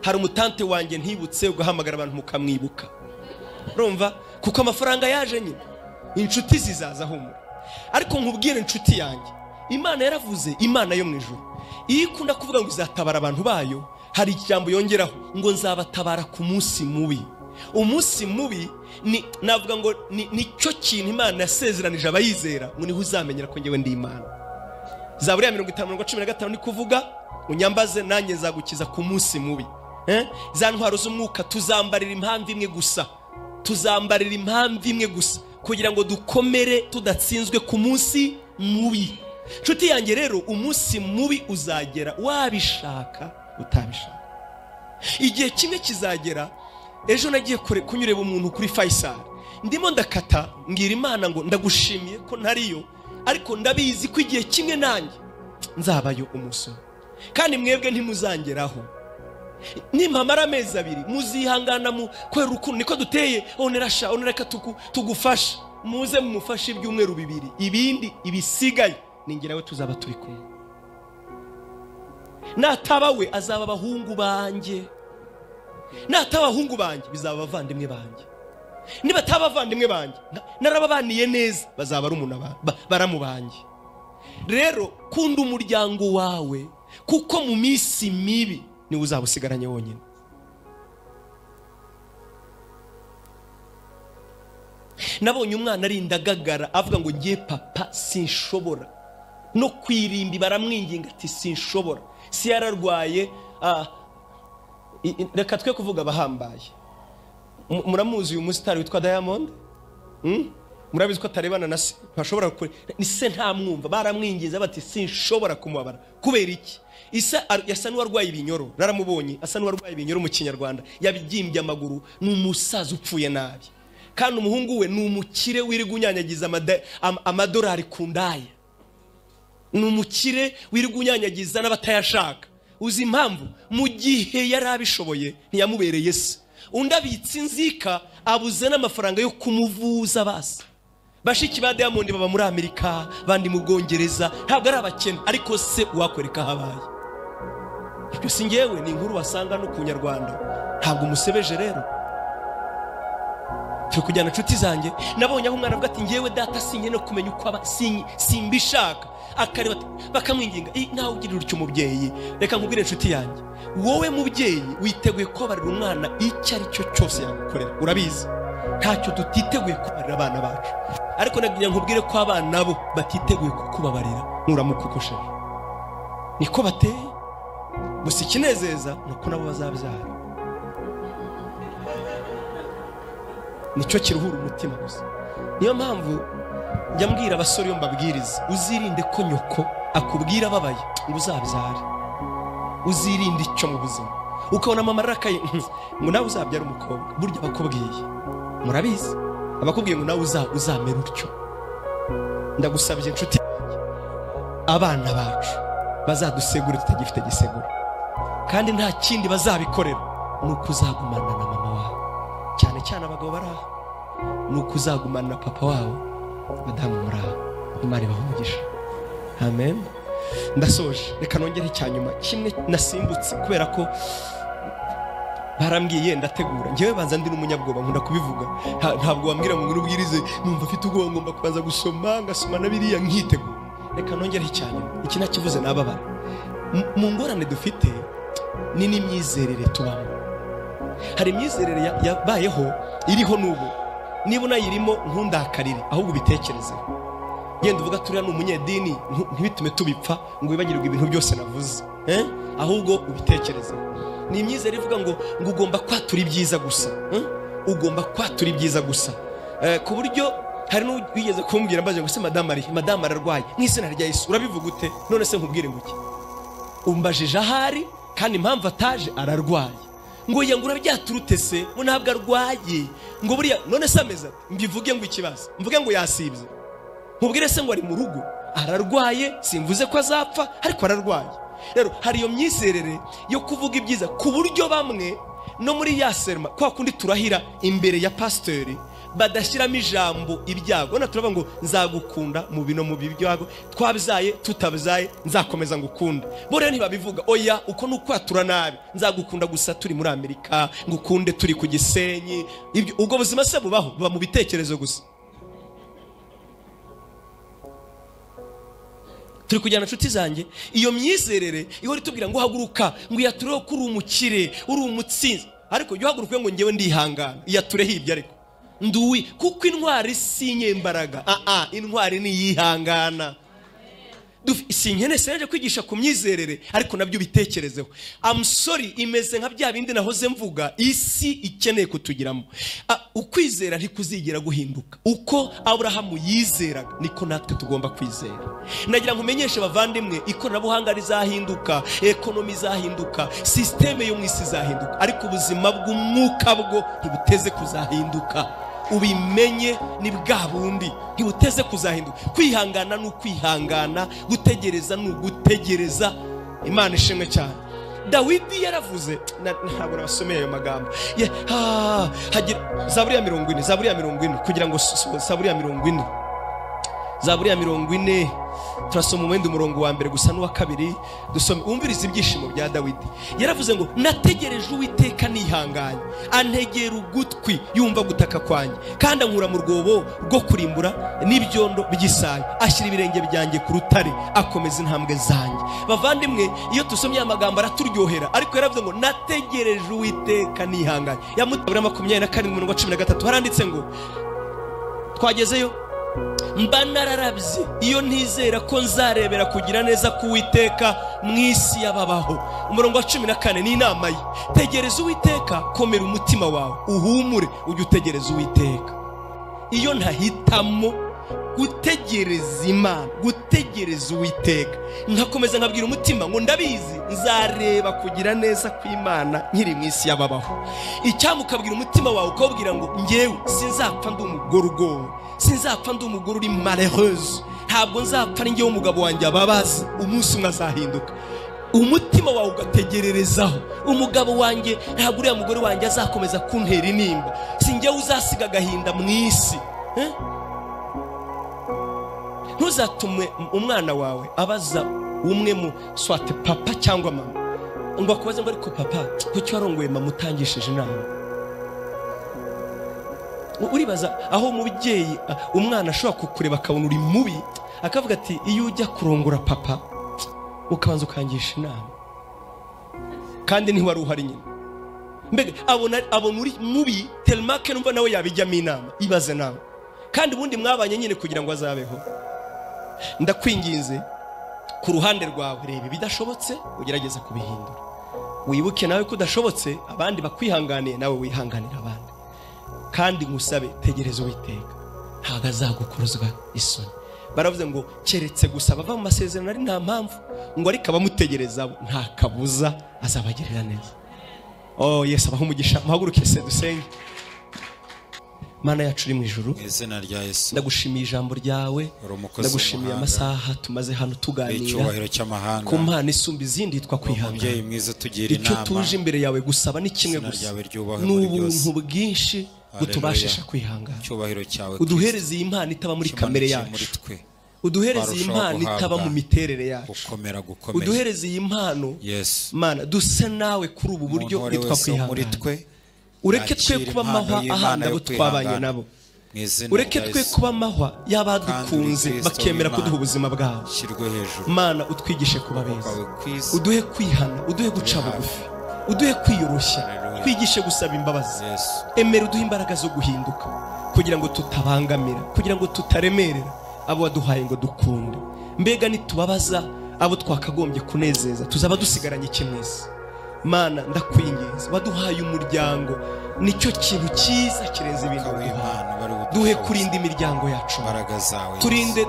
Hari umutante wanjye ntibutse ugahamagara abantu mukamwibuka. Urumva? Kuko amafaranga yaje nyine, inshuti zizaza humura. Ariko nkubwire inshuti yanjye, Imana yaravuze, Imana yo mu ijuru iyo ikunda kuvuga ngo izatabara abantu bayo, hari ijambo yongeraho ngo nzabatabara ku munsi mubi. umunsi mubi navuga ngo nicyo kintu Imana yasezeranije abayizera ngo niho uzamenyera ko ngewe ndi Imana. Zaburi ya 50:15 ni kuvuga unyambaze nanjye zagukiza ku munsi mubi. Za ntwaro z'umwuka tuzambarira impamvu imwe gusa, tuzambarira impamvu imwe gusa kugira ngo dukomere tudatsinzwe ku munsi mubi. Nshuti yanjye rero, umunsi mubi uzagera wabishaka utabishaka. Igihe kimwe kizagera. Ejo nagiye kunyureba umuntu kuri Faisal, ndimo ndakata ngira Imana ngo ndagushimiye ko ntariyo, ariko ndabizi ko igihe kimwe nanjye nzabayo umusoro, kandi mwebwe ntimuzangeraho. Nimpamara amezi 2 muzihangana mu kwera urukundo niko duteye. Onereka tugufasha, muze mumufashe ibyumweru 2, ibindi ibisigaye ningirawe tuzaba turi kumwe. Natabawe azaba abahungu banjye, natabahungu banjye bizaba abavandimwe banjye. Niba atabavandimwe banjye narababaniye neza, bazaba ari umuntu baramu banjye. Rero kunda umuryango wawe, kuko mu minsi mibi niwe uzaba usigaranye wonyine. Nabonye umwana arindagagara avuga ngo ngiye papa sinshobora no kwirimbi, baramwinginga ati sinshobora. Si yararwaye, reka twe kuvuga abahambaye. Muramuzi uyu musitari witwa Diamond? Murabizi ko atarebana na se, ntashobora gukora ni se, ntamwumva. Baramwingiza bati sinshobora kumubara. Kubera iki? Isa yasa n'uwarwaye ibinyoro, naramubonye asa n'uwarwaye ibinyoro mu Kinyarwanda, yabigimbye amaguru, n'umusaza upfuye nabi. Kandi umuhungu we n'umukire wirirwa unyanyagiza amadolari ku ndaya, n'umukire wirirwa unyanyagiza n'abatayashaka. Uzi impamvu? Mu gihe yari abishoboye ntiyamubereye se. Undi abitse inzika, abuze n'amafaranga yo kumuvuza. Basi bashiki ba Diamond baba muri Amerika, bandi mu Bwongereza, ntabwo ari abakene, ariko se wakwereka habaye. Ibyo si ngewe, ni inkuru wasanga no ku Nyarwanda, ntabwo umusebeje. Rero turi kujyana nshuti zanjye. Nabonye aho umwana avuga ati ngewe data sinye no kumenya uko aba simbishaka, akareba bakamwinginga. Nawe ugirira utyo umubyeyi. Reka nkubwire nshuti yanjye, wowe mubyeyi witeguye kubarira umwana icyo ari cyo cyose yagukorera. Urabizi ntacyo tutiteguye kubarira abana bacu, ariko nagiye nkubwire ko abana bo batiteguye kukubabarira nuramukukosheje. Niko bateye. Gusa ikinezeza nuko nabo bazabyara. Nicyo kiruhura umutima gusa. Niyo mpamvu njya mbwira abasore yo mbabwiriza, uzirinde ko nyoko akubwira ababaye ngo uzabyare. Uzirinde icyo mu buzima. Ukabona mama arakaye ngo nawe uzabyara umukobwa, burya bakubwiye. Murabizi abakubwiye ngo nawe uzamera utyo. Ndagusabye nshuti, abana bacu bazadusegura tutagifite gisegura, kandi nta kindi bazabikorera nuko uzagumana na mama wawe, cyane cyane abagabo baraha, nuko uzagumana na papa wawe, madamu muraha. Imana ibahumugisha. Amen. Ndasoje, reka nongere icyanyuma kimwe nasimbutse kubera ko barambwiye ndategura. Ngewe banza ndi n'umunyabwoba, nkunda kubivuga. Ntabwo wambwira ngo ngurubwirize numva afite ubwoba, ngomba kubanza gusoma ngasoma na biriya nkitegura. Reka nongere icyanyuma, iki nakivuze nababara. Mu ngorane dufite ni n'imyizerere tubamo. Hari imyizerere yabayeho iriho n'ubu, niba unayirimo ntundakarire, ahubwo ubitekerezeho. Genda uvuga turiya n'umunyedini, ntibitume tubipfa ngo wibagirwe ibintu byose navuze, ahubwo ubitekerezeho. Ni imyizerere ivuga ngo ugomba kwatura ibyiza gusa, ugomba kwatura ibyiza gusa, ku buryo hari n'uwigeze kumbwira mbaje ngo se madamu ararwaye n'izina rya Yesu urabivuga ute? None se nkubwire ngo iki? Umbajije ahari kandi impamvu ataje ararwaye, ngo yangura byaturute se ngo ntabwo arwaye, ngo buriya none se ameza mbivuge ngo ikibazo mvuge ngo yasibye, nkubwire se ngo ari mu rugo ararwaye, simvuze ko azapfa ariko ararwaye. Rero hari iyo myizerere yo kuvuga ibyiza ku buryo bamwe no muri ya serma kwa kundi turahira imbere ya pasiteri badashyiramo ijambo ibyago. Na turavuga ngo nzagukunda mu bino mu bibyago, twabyaye tutabyaye nzakomeza ngukunda. Bo rero ntibabivuga oya uko nukwatura nabi, nzagukunda gusa turi muri Amerika, ngukunde turi ku Gisenyi. Ibyo ubwo buzima se bubaho, buba mu bitekerezo gusa. Turi kujyana nshuti zanjye, iyo myizerere ihora itubwira ngo haguruka, ngo yatureho kuri umukire, uri umutsinzi. ariko jya uhaguruka ngo ngewe ndihangana iyatureho ibyo ariko nduwi kuko intwari si inyembaraga intwari ni yihangana. Sinkene seje kwigisha ku myizerere ariko nabyo bitekerezeho. I'm sorry, imeze nka bya bindi nahoze mvuga, isi ikeneye kutugiramo. Ukwizera ntikuzigira guhinduka. Uko Aburahamu yizeraga niko natwe tugomba kwizera. Nagira nkumenyeshe bavandimwe, ikoranabuhanga rizahinduka, ekonomi izahinduka, systeme yo mwisi izahinduka, ariko ubuzima bw'umwuka bwo ntibuteze kuzahinduka. Ubimenye ni bwa bundi ntibuteze kuzahinduka. Kwihangana ni ukwihangana, gutegereza ni ugutegereza. Imana ishimwe cyane. Dawidi yaravuze, ntabwo nabasomeye ayo magambo. Zaburi ya 40 kugira ngo Zaburi ya 40 turasoma umwenda umurongo wa mbere gusa n'uwa kabiri dusome umviriza ibyishimo bya Dawidi. Yaravuze ngo nategereje Uwiteka nihanganye, antegera ugutwi yumva gutaka kwanjye, kandi ankura mu rwobo rwo kurimbura n'ibyondo by'isayo, ashyira ibirenge byanjye ku rutare, akomeza intambwe zanjye. Bavandimwe, iyo dusomye amagambo araturyohera, ariko yaravuze ngo nategereje Uwiteka nihanganye. Yamutabura 27:13 haranditse ngo twagezeyo mba nararabye iyo ntizera ko nzarebera kugira neza k'Uwiteka mu isi y'ababaho. Umurongo wa 14 ni inama ye. Tegereza Uwiteka, komera umutima wawe, uhumure, ujye utegereza Uwiteka. Iyo ntahitamo gutegereza Imana, gutegereza Uwiteka, nkakomeza nkabwira umutima ngo ndabizi nzareba kugira neza kw'Imana nkiri mu isi y'ababaho. Icyamukabwira umutima wawe ukabwira ngo ngewe sinzapfa ndi umugore ugowe, sinzapfa ndi umugore uri malheureuse, ntabwo nzapfa ari ngewe umugabo wanjye ababaza, umunsi umwe azahinduka. Umutima wawe ugategererezaho, umugabo wanjye ntabwo uriya mugore wanjye azakomeza kuntera intimba, si ngewe uzasiga agahinda mu isi. Ntuzatume umwana wawe abaza umwe mu swate papa cyangwa mama ngo akubaze ngo ariko papa kuki warongoye mama utangishije inama. Uribaza aho umubyeyi umwana ashobora kukureba akabona uri mubi, akavuga ati iyo ujya kurongora papa ukabanza ukangisha inama, kandi niho wari uhari nyine. Mbega abona uri mubi telmake numva nawe yabijyamo inama. Ibaze nawe, kandi ubundi mwabanye nyine kugira ngo azabeho. Ndakwinginze ku ruhande rwawe, reba ibidashobotse ugerageze kubihindura. Wibuke nawe ko udashobotse, abandi bakwihanganiye, nawe wihanganira abandi. Kandi ngusabe, tegereza Uwiteka, ntago azagukorozwa isoni. Baravuze ngo keretse gusa bava mu masezerano ari nta mpamvu, ngo ariko abamutegereza nta kabuza azabagirira neza. Yesu abaho umugisha. Muhaguruke se dusenge. Mana yacu uri mu ijuru, izina rya Yesu ndagushimiye ijambo ryawe, ndagushimiye amasaha tumaze hano tuganira ku mpano isumba izindi yitwa kwihangana. Icyo tuje imbere yawe gusaba ni kimwe gusa, n'ubuntu bwinshi butubashisha kwihangana. Uduhereze iyi mpano itaba muri kamere yacu, uduhereze iyi mpano itaba mu miterere yacu, uduhereze iyi mpano Mana duse nawe kuri ubu buryo yitwa kwihangana. Ureke twe kuba amahwa ahandi abo twabanye nabo, ureke twe kuba amahwa y'abadukunze bakemera kuduha ubuzima bwabo. Mana utwigishe kuba beza, uduhe kwihana, uduhe guca bugufi, uduhe kwiyoroshya, twigishe gusaba imbabazi. Emera uduhe imbaraga zo guhinduka kugira ngo tutabangamira, kugira ngo tutaremerera abo waduhaye ngo dukunde. Mbega nitubabaza abo twakagombye kunezeza, tuzaba dusigaranye kimwese. Mana ndakwinginze, waduhaye umuryango, nicyo kintu cyiza kirenze ibintu waduhaye. Duhe kurinda imiryango yacu,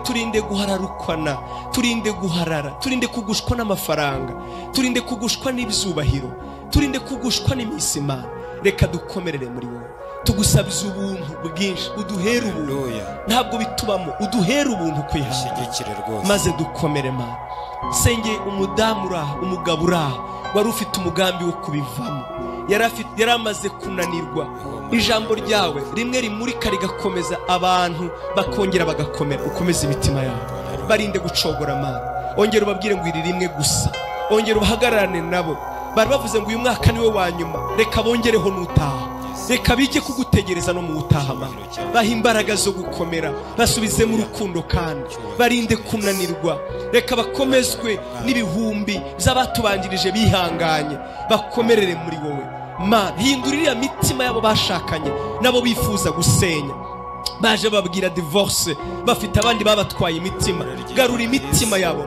turinde guhararukwana, turinde guharara, turinde kugushwa n'amafaranga, turinde kugushwa n'ibyubahiro, turinde kugushwa n'imisima. Reka dukomerere muri wowe, tugusabiza ubuntu bwinshi, uduhere ubuntu, ntabwo bitubamo, uduhere ubuntu kwihangana, maze dukomere. Mana senge umudamu uraha, umugabo uraha wari ufite umugambi wo kubivamo, yari amaze kunanirwa. Ijambo ryawe rimwe rimurika rigakomeza abantu bakongera bagakomera. Ukomeze imitima yabo, barinde gucogora. Mana ongera ubabwire ngo iri rimwe gusa, ongera ubahagararane nabo. Bari bavuze ngo uyu mwaka niwe wa nyuma, reka bongereho n'utaha, reka bijye kugutegereza no mu utaha. Mana baha imbaraga zo gukomera, basubize mu rukundo, kandi barinde kunanirwa. Reka bakomezwe n'ibihumbi z'abatubanjirije bihanganye, bakomerere muri wowe. Mana hindurira mitima yabo bashakanye nabo bifuza gusenya, baje babwira divorce, bafite abandi babatwaye imitima. Garura imitima yabo,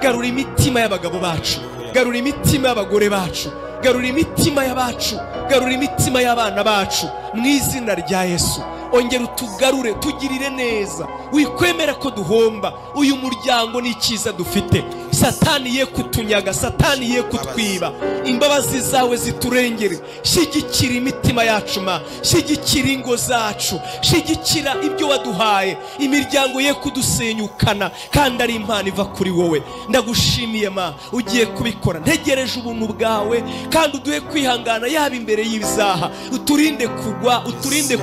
garura imitima y'abagabo bacu, garura imitima y'abagore bacu, garura imitima y'abacu, garura imitima y'abana bacu mu izina rya Yesu. Ongera utugarure, tugirire neza, wikwemera ko duhomba. Uyu muryango ni icyiza dufite, Satani ye kutunyaga, Satani ye kutwiba. Imbabazi zawe ziturengere, shigikira imitima yacu ma, shigikira ingo zacu, shigikira ibyo waduhaye. Imiryango ye kudusenyukana kandi ari impano iva kuri wowe. Ndagushimiye ma, ugiye kubikora. Ntegereje ubuntu bwawe kandi uduhe kwihangana yaba imbere y'ibizaha. Uturinde kugwa, uturinde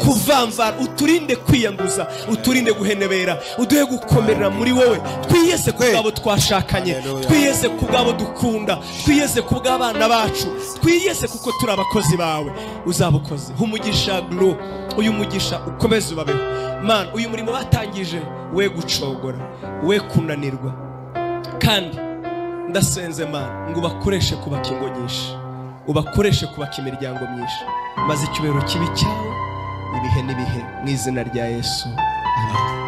kuvamvara, uturinde kwiyanduza, uturinde guhenebera, uduhe gukomerera muri wowe. Twiyeze ku bwabo twashakanye, twiyeze ku bwabo dukunda, twiyeze ku bw'abana bacu, twiyeze kuko turi abakozi bawe. Uzabukoze umugisha glo, uyu mugisha ukomeze ubabeho man. Uyu murimo batangije we gucogora, we kunanirwa, kandi ndasenze man ngo bakoreshe kubaka ingo nyinshi, ubakoreshe kubaka imiryango myinshi, maze icyubahiro kibi cyawe ibihe n'ibihe mu izina rya Yesu. Amen.